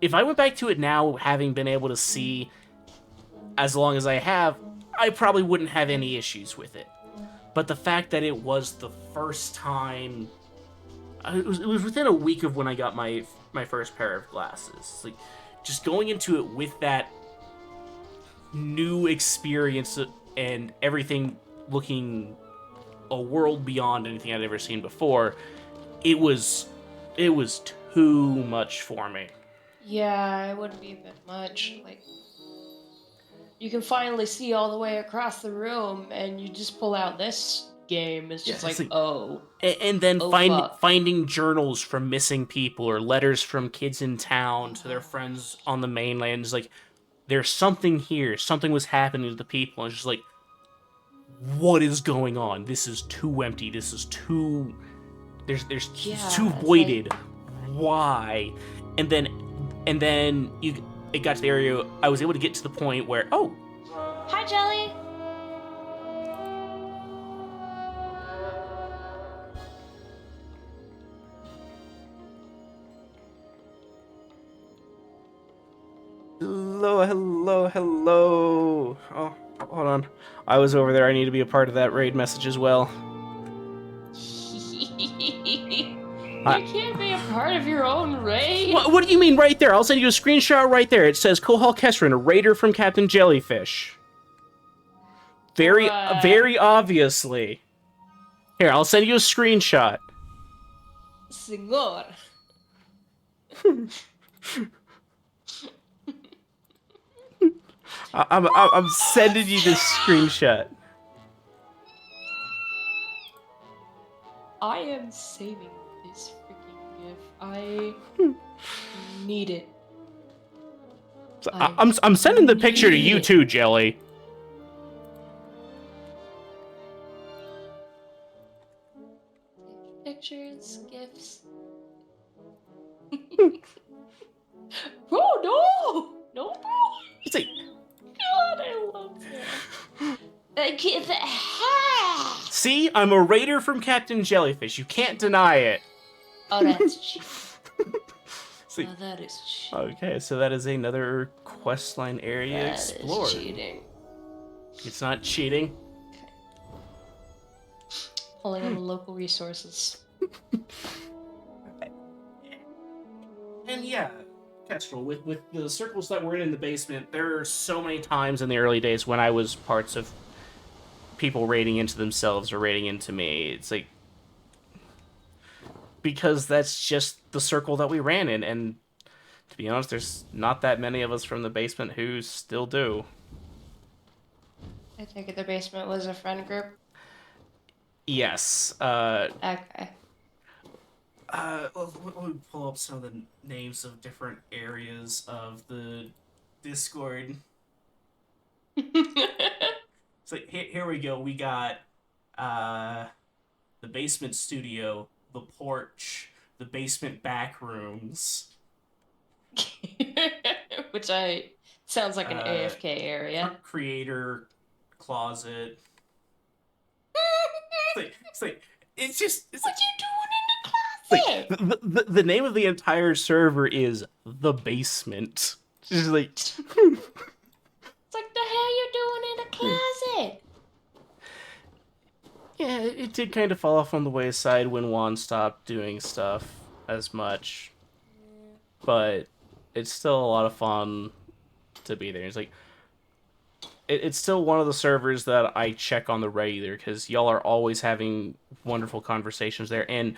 if I went back to it now, having been able to see as long as I have, I probably wouldn't have any issues with it. But the fact that it was the first time, it was within a week of when I got my first pair of glasses. Like, just going into it with that new experience and everything looking a world beyond anything I'd ever seen before, it was too much for me. Yeah, it would be a bit much. Like, you can finally see all the way across the room, and you just pull out this game. It's just like, oh. And then fuck. finding journals from missing people or letters from kids in town to their friends on the mainland. It's like, there's something here. Something was happening to the people. And it's just like, what is going on? This is too empty. This is too... There's too voided. Like... Why? And then it got to the area. I was able to get to the point where, oh, hi, Jelly. Hello. Oh, hold on. I was over there. I need to be a part of that raid message as well. I, You can't be a part of your own raid. what do you mean right there? I'll send you a screenshot right there. It says Kohal Kestrin, a raider from Captain Jellyfish. Very, Bruh. very obviously. Here, I'll send you a screenshot. Senor. I'm sending you this screenshot. I am saving this freaking GIF. I need it. So I'm sending the picture to you too, Jelly. Pictures, GIFs. Bro, no! No, bro! It's like, God, I love that. see, I'm a raider from Captain Jellyfish. You can't deny it. Oh, that's cheap. See, Oh, that is cheap. okay, so that is another questline area explored. That is cheating. It's not cheating. Pulling on the local resources. And yeah, Kestrel, with the circles that were in the basement, there are so many times in the early days when I was parts of people raiding into themselves or raiding into me. It's like, because that's just the circle that we ran in, and to be honest, there's not that many of us from the basement who still do. I take it the basement was a friend group? Yes. Okay. Let me pull up some of the names of different areas of the Discord. So here we go. We got the basement studio, the porch, the basement back rooms. Which sounds like an AFK area. Creator closet. It's like it's just it's What like, you doing in the closet? the name of the entire server is the basement. Just like It's like, the hell you doing in the closet? yeah, it did kind of fall off on the wayside when Juan stopped doing stuff as much, but it's still a lot of fun to be there. It's like it's still one of the servers that I check on the regular because y'all are always having wonderful conversations there, and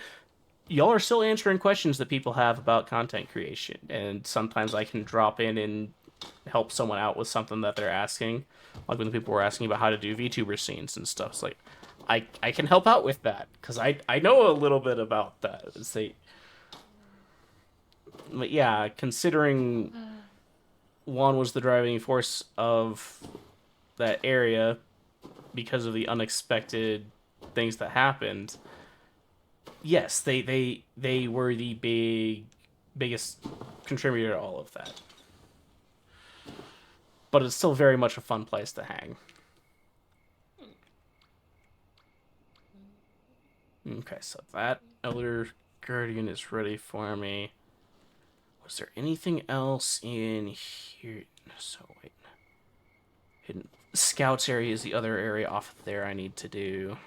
y'all are still answering questions that people have about content creation. And sometimes I can drop in and help someone out with something that they're asking, like when the people were asking about how to do VTuber scenes and stuff. It's like I can help out with that because I know a little bit about that. It's like, but yeah, considering Juan was the driving force of that area because of the unexpected things that happened. Yes, they were the biggest contributor to all of that. But it's still very much a fun place to hang. Okay, so that Elder Guardian is ready for me. Was there anything else in here? So, wait. Hidden Scouts area is the other area off there I need to do.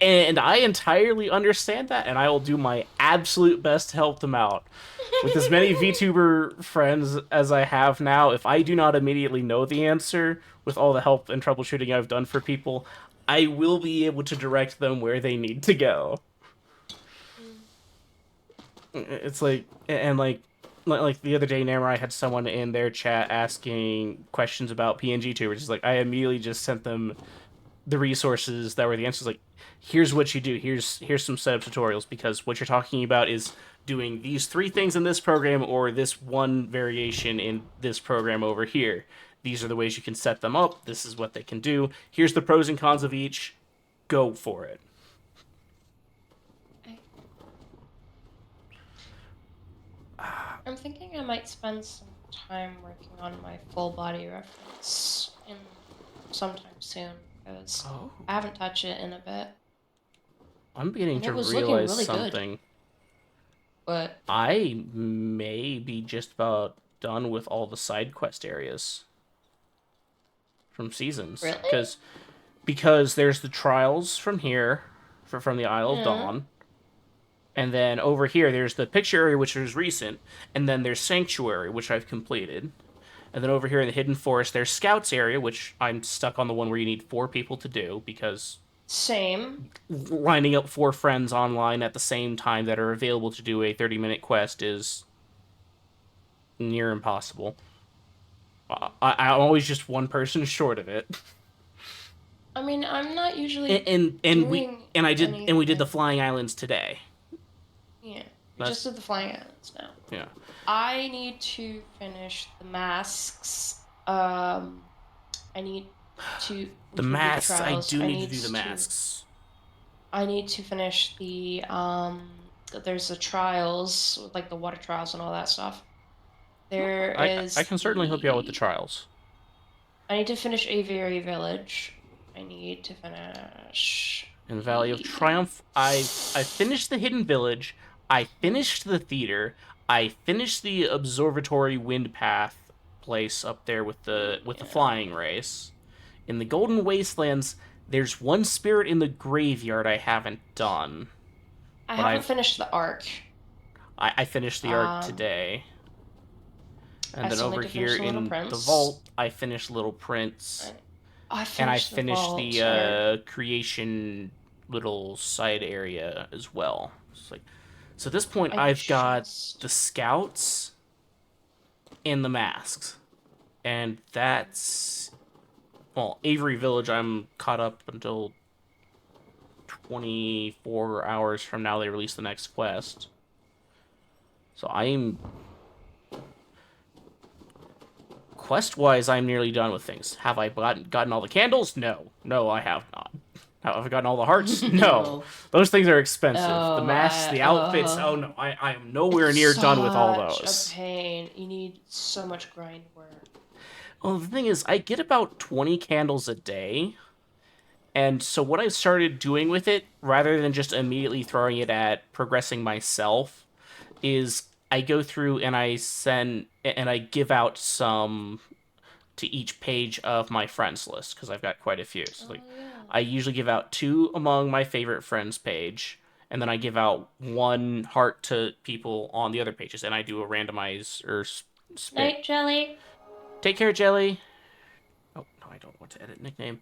And I entirely understand that, and I will do my absolute best to help them out. With as many VTuber friends as I have now, if I do not immediately know the answer, with all the help and troubleshooting I've done for people, I will be able to direct them where they need to go. It's like, and like the other day, Namurai had someone in their chat asking questions about PNG tubers. It's like, I immediately just sent them the resources that were the answers. Like, here's what you do. Here's some setup tutorials, because what you're talking about is doing these 3 things in this program or this one variation in this program over here. These are the ways you can set them up. This is what they can do. Here's the pros and cons of each. Go for it. I'm thinking I might spend some time working on my full body reference sometime soon, because I haven't touched it in a bit. I'm beginning to realize really something. Good. But I may be just about done with all the side quest areas from Seasons. Really? Because there's the trials from here, from the Isle of Dawn. And then over here, there's the picture area, which is recent, and then there's Sanctuary, which I've completed. And then over here in the Hidden Forest, there's Scouts area, which I'm stuck on the one where you need 4 people to do, because Same. lining up 4 friends online at the same time that are available to do a 30-minute quest is near impossible. I'm always just one person short of it. I mean, I'm not And usually and we doing and we did the anything. Flying Islands today. Yeah, we just That's did the Flying Islands now. yeah. I need to finish the masks. I need to, The which would be the masks, I trials. do need to do the masks. I need to finish the there's the trials, like the water trials and all that stuff. There I is can certainly help you out with the the trials. I need to finish Aviary Village. I need to finish In Valley of the Triumph, I finished the Hidden Village. I finished the theater. I finished the observatory wind path place up there with the yeah. flying race. In the Golden Wastelands, there's one spirit in the graveyard I haven't done, I but haven't finished the arc. I finished the arc Um, today. I And then still over need to here finish the Little in the Prince. vault, I finished Little Prince, I and I finished the finished the vault. creation little side area as well. It's like, so at this point, I I've got the just scouts and the masks, and that's well, Avery Village. I'm caught up until 24 hours from now. They release the next quest, so I'm quest-wise, I'm nearly done with things. Have I gotten all the candles? No. No, I have not. Have I gotten all the hearts? No. no. Those things are expensive. The Oh, masks, the outfits, oh no. I am it's nowhere near done with all such a those. pain. You need so much grind work. Well, the thing is, I get about 20 candles a day. And so what I've started doing with it, rather than just immediately throwing it at progressing myself, is I go through and I give out some to each page of my friends list because I've got quite a few. So like, Oh yeah. I usually give out 2 among my favorite friends page, and then I give out 1 heart to people on the other pages, and I do a randomize or spit. Night jelly. Take care, Jelly. Oh no, I don't want to edit nickname.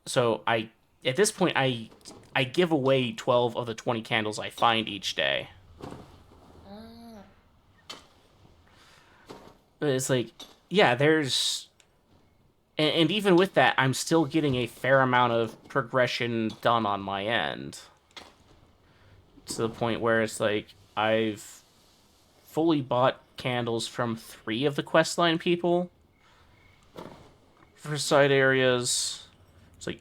So I at this point I give away 12 of the 20 candles I find each day. Ah. But it's like, yeah, there's and even with that, I'm still getting a fair amount of progression done on my end. To the point where it's like, I've fully bought candles from 3 of the questline people for side areas. It's like,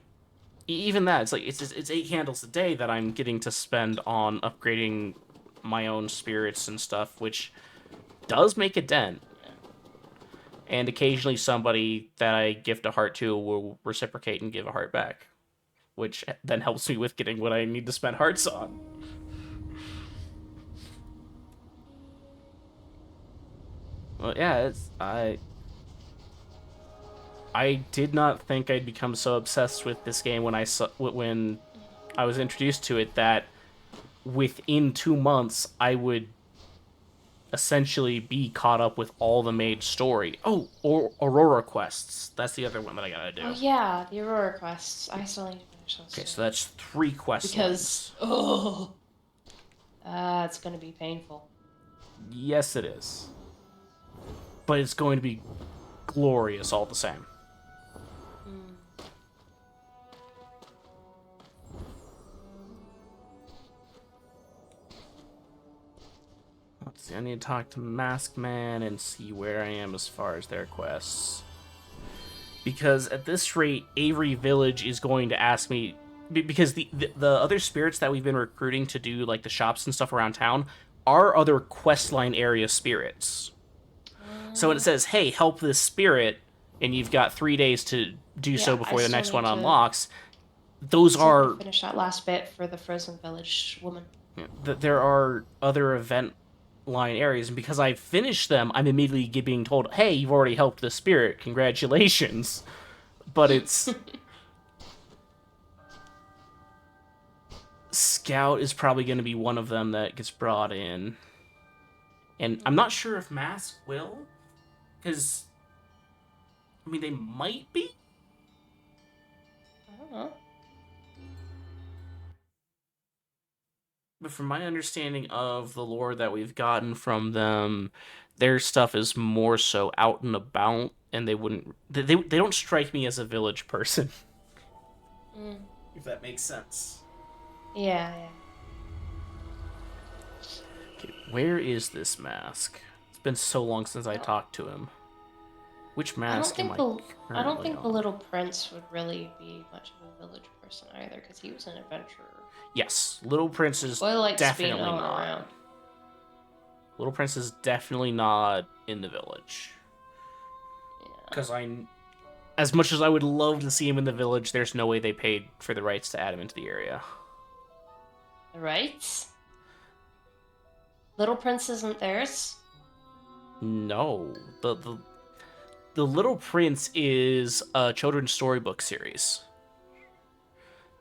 even that, it's like, it's 8 candles a day that I'm getting to spend on upgrading my own spirits and stuff, which does make a dent. And occasionally somebody that I gift a heart to will reciprocate and give a heart back, which then helps me with getting what I need to spend hearts on. Well, yeah, I did not think I'd become so obsessed with this game when I was introduced to it that within 2 months I would essentially be caught up with all the main story. Oh, or Aurora quests. That's the other one that I gotta Oh do. yeah, the Aurora quests. I still need to finish those Okay, too. so that's 3 quest Because lines. it's gonna be painful. Yes, it is. But it's going to be glorious all the same. Mm. Let's see, I need to talk to Masked Man and see where I am as far as their quests. Because at this rate, Avery Village is going to ask me, because the other spirits that we've been recruiting to do like the shops and stuff around town are other questline area spirits. So when it says, "Hey, help this spirit," and you've got 3 days to do so Yeah, I before the still next one need to unlocks, those still need to are finish that last bit for the Frozen Village woman. there are other event line areas, and because I finished them, I'm immediately being told, "Hey, you've already helped the spirit. Congratulations." But it's Scout is probably going to be one of them that gets brought in. And I'm not sure if Mask will, because, I mean, they might be. I don't know. But from my understanding of the lore that we've gotten from them, their stuff is more so out and about, and they don't strike me as a village person. Mm. If that makes sense. Yeah, yeah. Okay, where is this Mask? It's been so long since I Oh, talked to him. Which I don't mask am think I the I don't currently think the on? little prince would really be much of a village person either, because he was an adventurer. Yes, Little Prince is Boy likes being definitely out and not. around. Little Prince is definitely not in the village. Yeah. Because as much as I would love to see him in the village, there's no way they paid for the rights to add him into the area. Right? Little Prince isn't theirs? No, the Little Prince is a children's storybook series.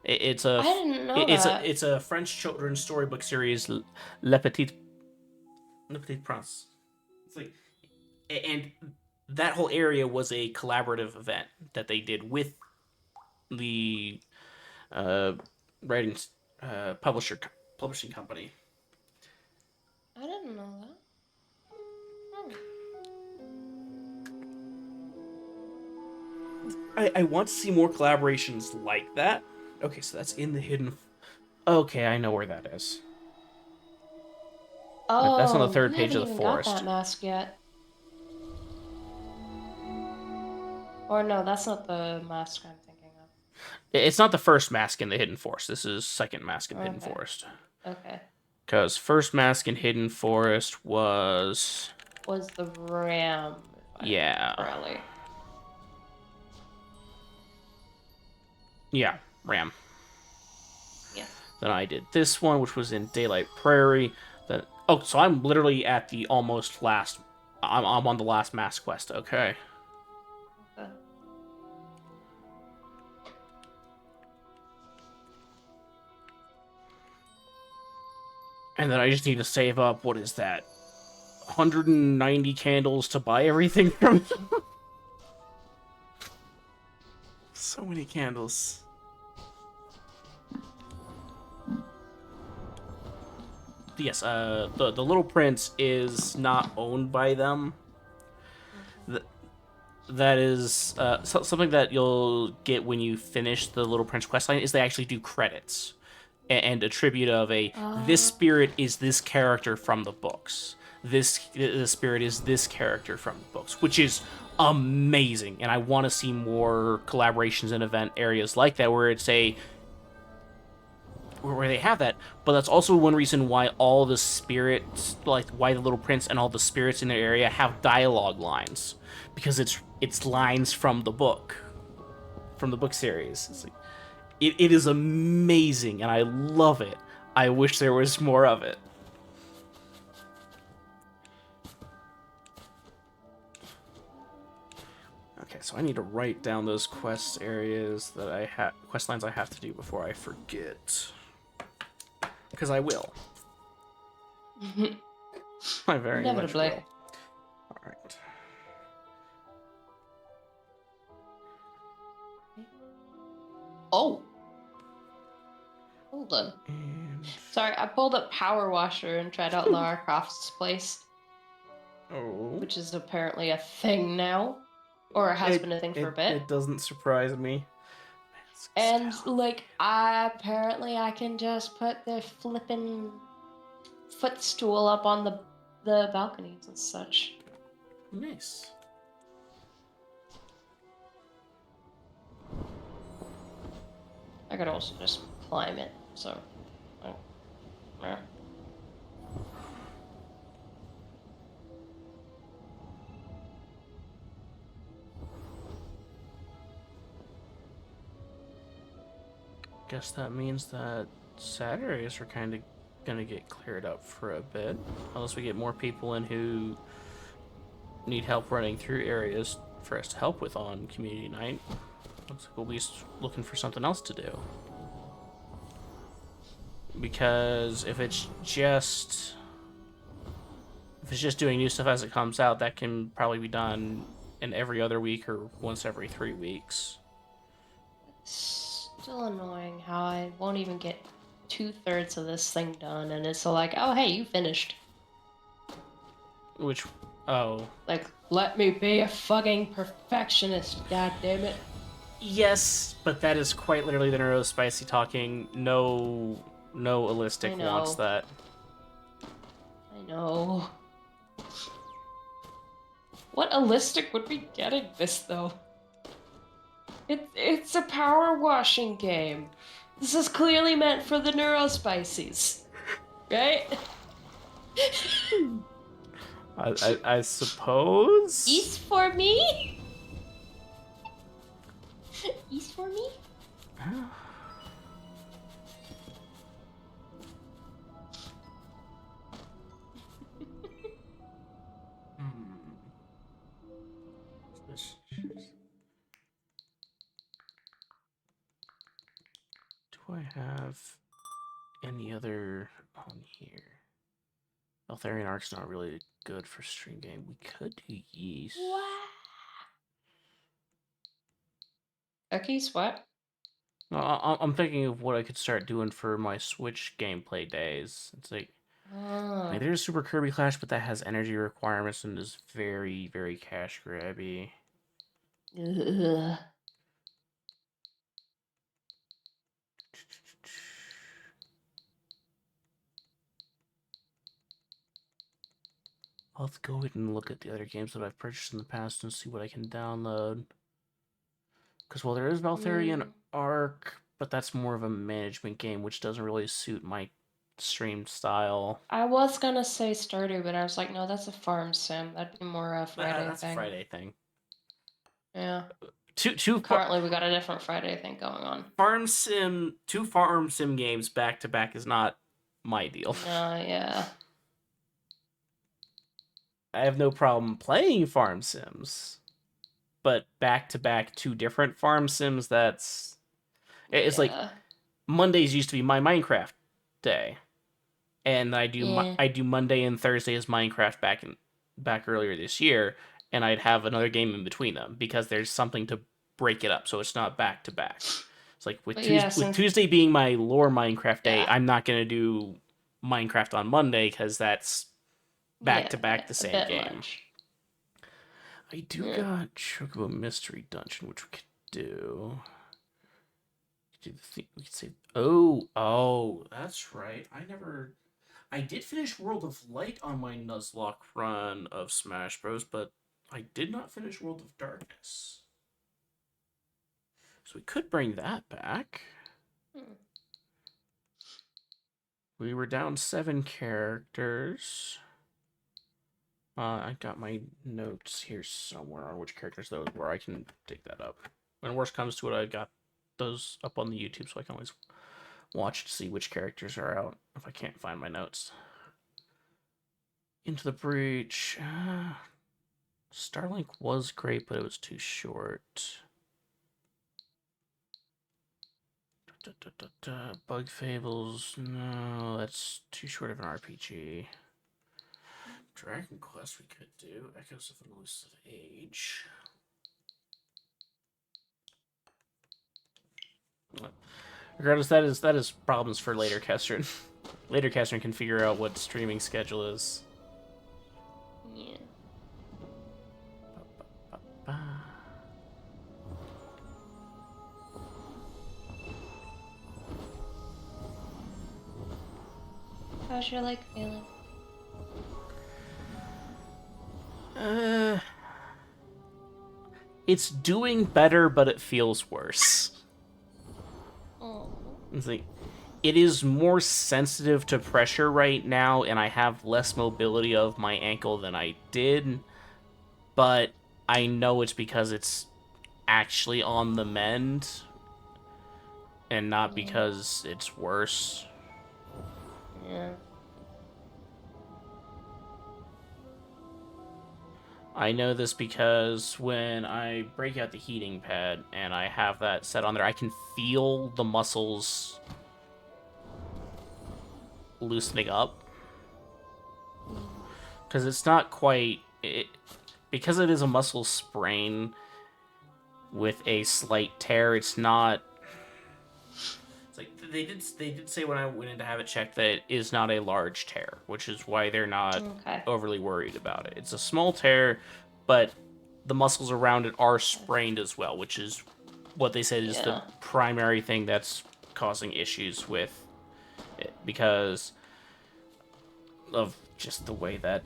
It's a I didn't know that. it's a French children's storybook series, Le Petit Prince. It's like, and that whole area was a collaborative event that they did with the uh, writing publishing company. I didn't know that. Hmm. I want to see more collaborations like that. Okay, so that's in the hidden. Okay, I know where that is. That's on the Oh, third you page haven't of the even got forest. that mask yet. Or no, that's not the mask I'm thinking It's not the first mask in the hidden forest. This is second mask in of. the hidden Okay. forest. Okay. Because first mask in hidden forest was Was the ram, if I remember yeah correctly. yeah Ram. Yeah. Then I did this one, which was in Daylight Prairie. Then so I'm literally at the almost last. I'm on the last mask quest. Okay. Okay. And then I just need to save up. What is that? 190 candles to buy everything from. So many candles. Yes, the Little Prince is not owned by them. Mm-hmm. That is something that you'll get when you finish the Little Prince questline is they actually do credits and a tribute of this Uh, spirit is this character from the books. The spirit is this character from the books, which is amazing, and I want to see more collaborations in event areas like that where it's a where they have that. But that's also one reason why all the spirits, like why the Little Prince and all the spirits in their area have dialogue lines, because it's lines from the book series. It's like, it is amazing, and I love it. I wish there was more of it. Okay, so I need to write down those quest areas that quest lines I have to do before I forget, because I will. I very much Inevitably. will. All right. Oh, hold on. And Sorry, I pulled up Power Washer and tried out Lara Croft's place, oh, which is apparently a thing now, or has been a thing for a bit. It doesn't surprise me. And like, I can just put the flippin' footstool up on the balconies and such. Nice. I could also just climb it, so. Yeah. Guess that means that sad areas are kind of gonna get cleared up for a bit, unless we get more people in who need help running through areas for us to help with on community night. Looks like we'll be looking for something else to do. because if it's just doing new stuff as it comes out, that can probably be done in every other week or once every 3 weeks. It's still annoying how I won't even get 2/3 of this thing done, and it's like, oh hey, you finished. Which, oh, Like, let me be a fucking perfectionist, god damn it. yes, but that is quite literally the neurospicy talking. No, no I Allistic wants know. that. I know. What Allistic would be getting this though? It's a power washing game. This is clearly meant for the neurospices, right? I suppose. East for me? East for me? Do I have any other on here? Eltharion Ark's not really good for stream game. We could do Yeast. What? Cookies? What? No, I'm thinking of what I could start doing for my Switch gameplay days. It's like, Oh. there's Super Kirby Clash, but that has energy requirements and is very, very cash grabby. Ugh. I'll have to go ahead and look at the other games that I've purchased in the past and see what I can download. Because, well, there is Valtharian Arc, but that's more of a management game, which doesn't really suit my stream style. I was gonna say Stardew, but I was like, no, that's a farm sim. That'd be more a Friday That's a thing. Friday thing. Yeah. Two Currently, we got a different Friday thing going on. two farm sim games back to back is not my deal. Yeah. I have no problem playing farm sims, but back to back two different farm sims, it's like Mondays used to be my Minecraft day, and I do Monday and Thursday as Minecraft back earlier this year, and I'd have another game in between them because there's something to break it up, so it's not back to back. It's like with Tuesday being my lore Minecraft day, I'm not gonna do Minecraft on Monday because that's back to back the same game. Much. I do got Chocobo Mystery Dungeon, which we could do. We could say, oh, that's right. I did finish World of Light on my Nuzlocke run of Smash Bros, but I did not finish World of Darkness. So we could bring that back. We were down 7 characters. I got my notes here somewhere on which characters those were. I can dig that up. When worst comes to it, I got those up on the YouTube, so I can always watch to see which characters are out if I can't find my notes. Into the Breach. Starlink was great, but it was too short. Bug Fables. No, that's too short of an RPG. Dragon Quest we could do. Echoes of an Elusive Age. Regardless, that is problems for later Kestrin. Later Kestrin can figure out what streaming schedule is. Yeah. How's your leg feeling? It's doing better, but it feels worse. Oh. It's like, it is more sensitive to pressure right now, and I have less mobility of my ankle than I did, but I know it's because it's actually on the mend, and not because it's worse. Yeah. I know this because when I break out the heating pad and I have that set on there, I can feel the muscles loosening up Mm. because it's not quite because it is a muscle sprain with a slight tear. It's not. It's like they did say when I went in to have it checked that it is not a large tear, which is why they're not Okay. overly worried about it. It's a small tear, but the muscles around it are sprained as well, which is what they said is the Yeah. primary thing that's causing issues with it because of just the way that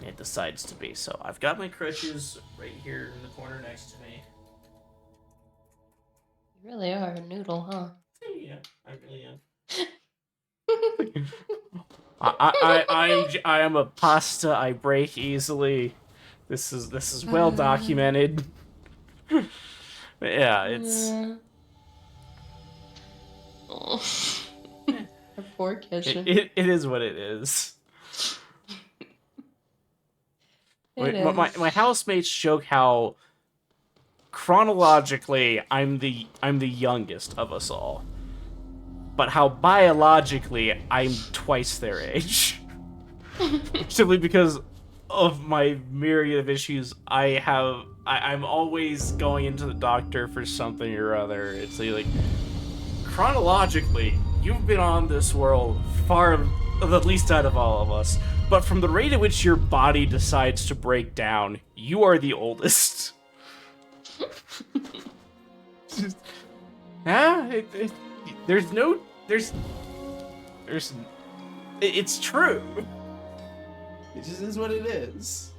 it decides to be. So I've got my crutches right here in the corner next to me. You really are a noodle, huh? Yeah, I really am. I am a pasta. I break easily. This is well documented. Yeah, it's Yeah. Oh. Our poor it, kitchen. it, it is what it is. It My is. housemates joke how chronologically I'm the youngest of us all, but how biologically I'm twice their age. Simply because of my myriad of issues I'm always going into the doctor for something or other. It's like chronologically, you've been on this world far the least out of all of us. But from the rate at which your body decides to break down, you are the oldest. Yeah, there's no, there's, it's true. It just is what it is.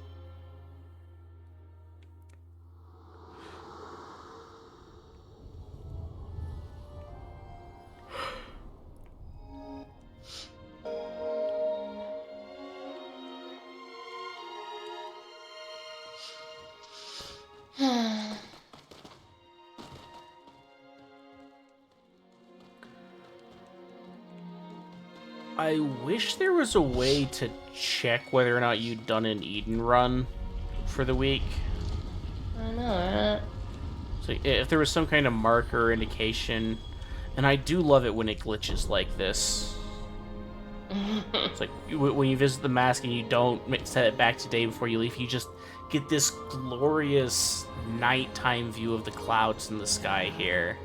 I wish there was a way to check whether or not you'd done an Eden run for the week. I know, So if there was some kind of marker or indication, and I do love it when it glitches like this. right? It's like when you visit the mask and you don't set it back to day before you leave, you just get this glorious nighttime view of the clouds in the sky here.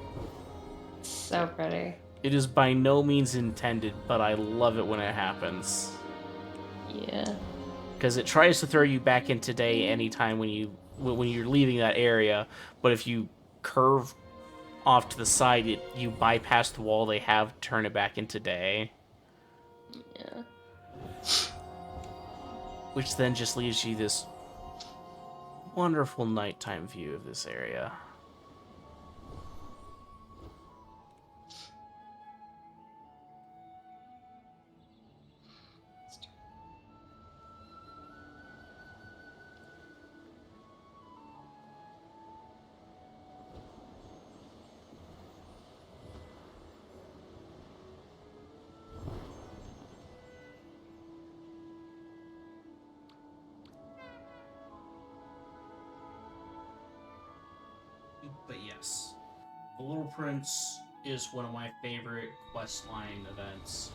So pretty. It is by no means intended, but I love it when it happens. Yeah. Because it tries to throw you back into day anytime when you're leaving that area, but if you curve off to the side, you bypass the wall they have, turn it back into day, Yeah. which then just leaves you this wonderful nighttime view of this area. But yes, The Little Prince is one of my favorite questline events.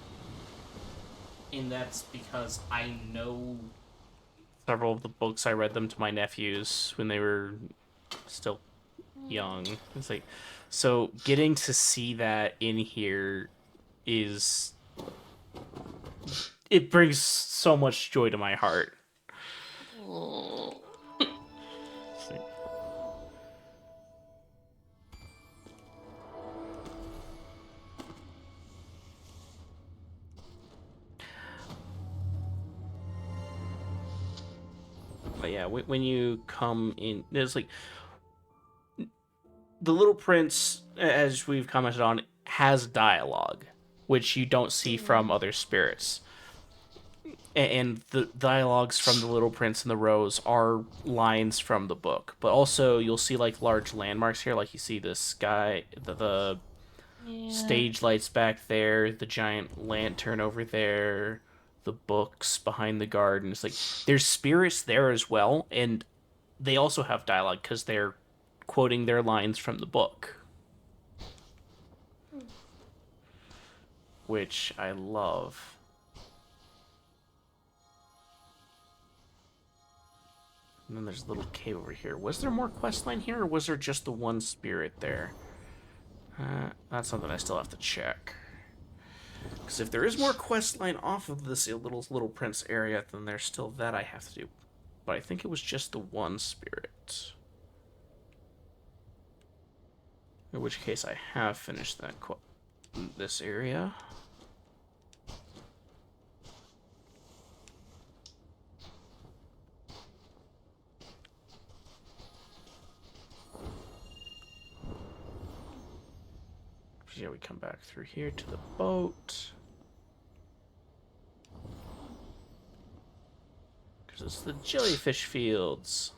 And that's because I know several of the books. I read them to my nephews when they were still young. It's like, so getting to see that in here is, it brings so much joy to my heart. Oh. But yeah, when you come in, there's like the Little Prince, as we've commented on, has dialogue, which you don't see from other spirits. And the dialogues from the Little Prince and the Rose are lines from the book, but also you'll see like large landmarks here, like you see the sky, the Yeah. stage lights back there, the giant lantern over there, the books behind the garden. It's like there's spirits there as well, and they also have dialogue because they're quoting their lines from the book. which I love. And then there's a little cave over here. Was there more questline here, or was there just the one spirit there? That's something I still have to check. Because if there is more questline off of this little prince area, then there's still that I have to do. But I think it was just the one spirit. In which case I have finished that this area. Yeah, we come back through here to the boat. Because it's the jellyfish fields.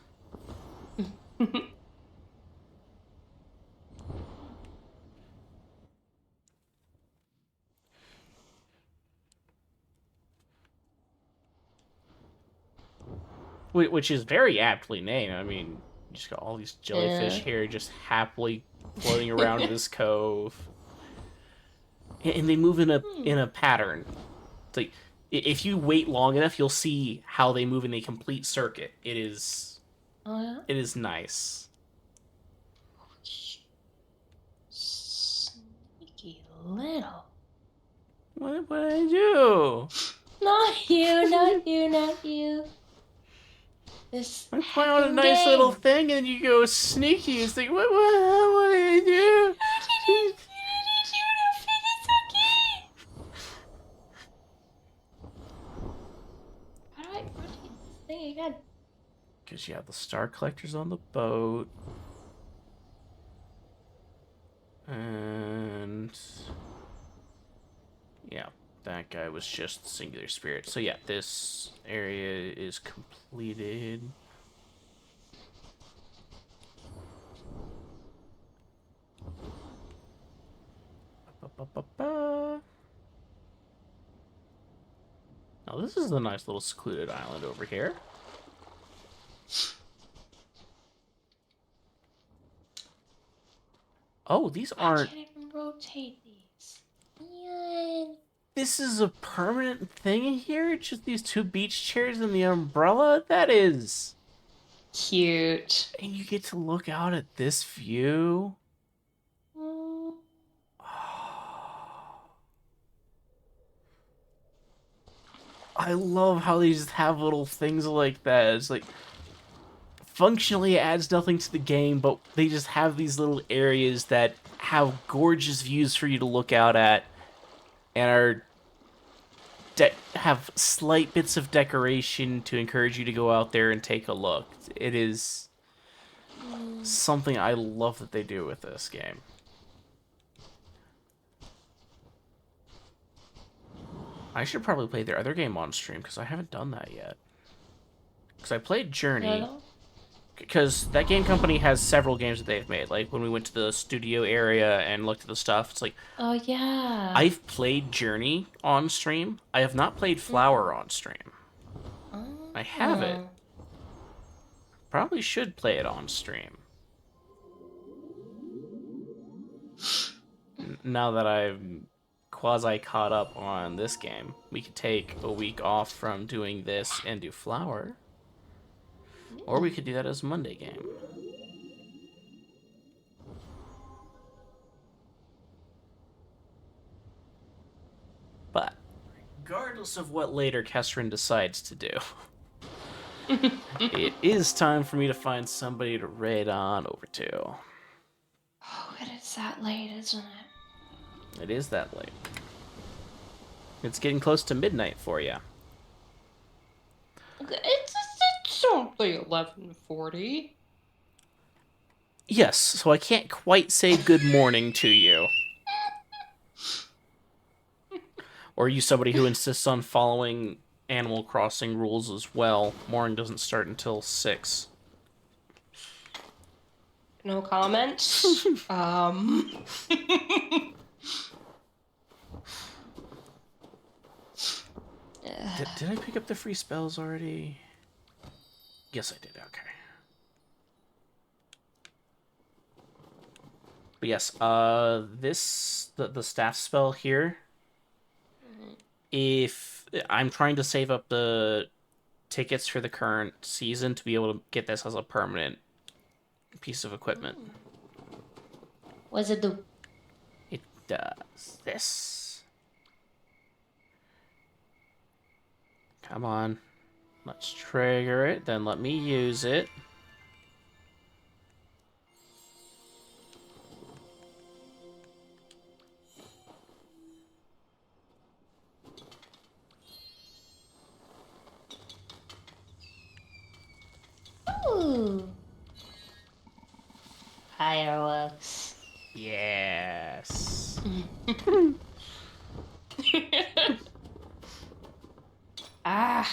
Which is very aptly named. I mean, you just got all these jellyfish here just happily floating around this cove. And they move in a pattern. It's like, if you wait long enough, you'll see how they move in a complete circuit. It is... Oh, yeah? It is nice. Sneaky little. What did I do? Not you, not you, not you. This I'm playing on a nice game. little thing, and you go sneaky. It's like, what did I do? How do I rotate this thing again? Because you have the star collectors on the boat. And... yeah, that guy was just singular spirit. So yeah, this area is completed. Now this is a nice little secluded island over here. Oh, these aren't... I can't even rotate these. Man. This is a permanent thing in here? Just these two beach chairs and the umbrella? That is... cute. And you get to look out at this view? I love how they just have little things like that. It's like, functionally it adds nothing to the game, but they just have these little areas that have gorgeous views for you to look out at, and are have slight bits of decoration to encourage you to go out there and take a look. It is something I love that they do with this game. I should probably play their other game on stream, because I haven't done that yet. Because I played Journey. Because that game company has several games that they've made. Like, when we went to the studio area and looked at the stuff, it's like... Oh, yeah. I've played Journey on stream. I have not played Flower on stream. I have it. Probably should play it on stream. Now that I'm quasi caught up on this game, we could take a week off from doing this and do Flower. Or we could do that as a Monday game. But, regardless of what later Kestrin decides to do, it is time for me to find somebody to raid on over to. Oh, it is that late, isn't it? It is that late. It's getting close to midnight for you. It's only 11:40. Yes, so I can't quite say good morning to you. Or are you somebody who insists on following Animal Crossing rules as well? Morning doesn't start until 6. No comment. Did I pick up the free spells already? Yes, I did. Okay. But yes, the staff spell here if I'm trying to save up the tickets for the current season to be able to get this as a permanent piece of equipment. What does it do? It does this. Come on. Let's trigger it, then let me use it. Ooh. Fireworks. Yes. Ah.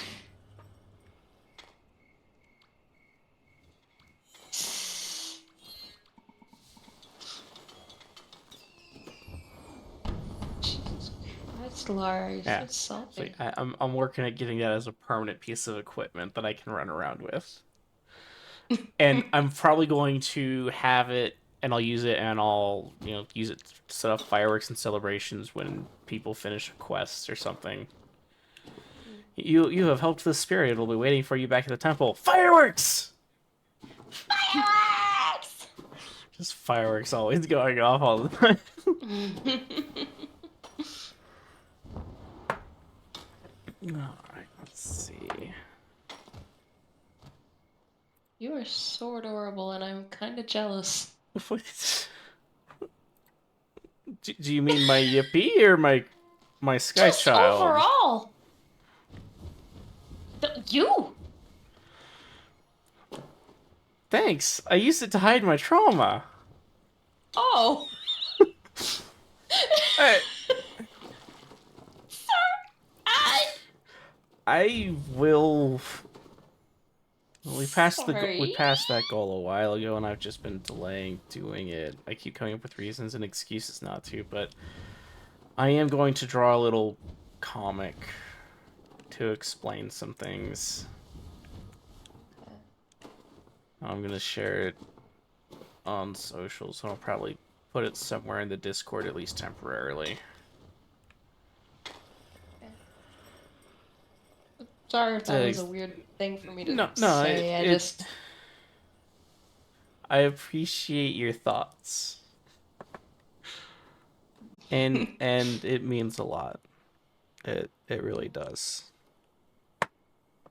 Jesus Christ, Laura, you're Yeah. so So salty. I'm working at getting that as a permanent piece of equipment that I can run around with. And I'm probably going to have it, and I'll use it, and I'll use it to set off fireworks and celebrations when people finish quests or something. You have helped the spirit. It'll be waiting for you back at the temple. Fireworks! Fireworks! Just fireworks always going off all the time. Alright, let's see. You are so adorable, and I'm kind of jealous. Do you mean my yippee or my sky Just child? overall! You! Thanks. I used it to hide my trauma. Oh! I Sir! I... I will. We Sorry. passed that goal a while ago, and I've just been delaying doing it. I keep coming up with reasons and excuses not to, but I am going to draw a little comic to explain some things. I'm gonna share it on social, so I'll probably put it somewhere in the Discord, at least temporarily. Sorry if that was a weird thing for me to No, say. I appreciate your thoughts, and it means a lot. It really does.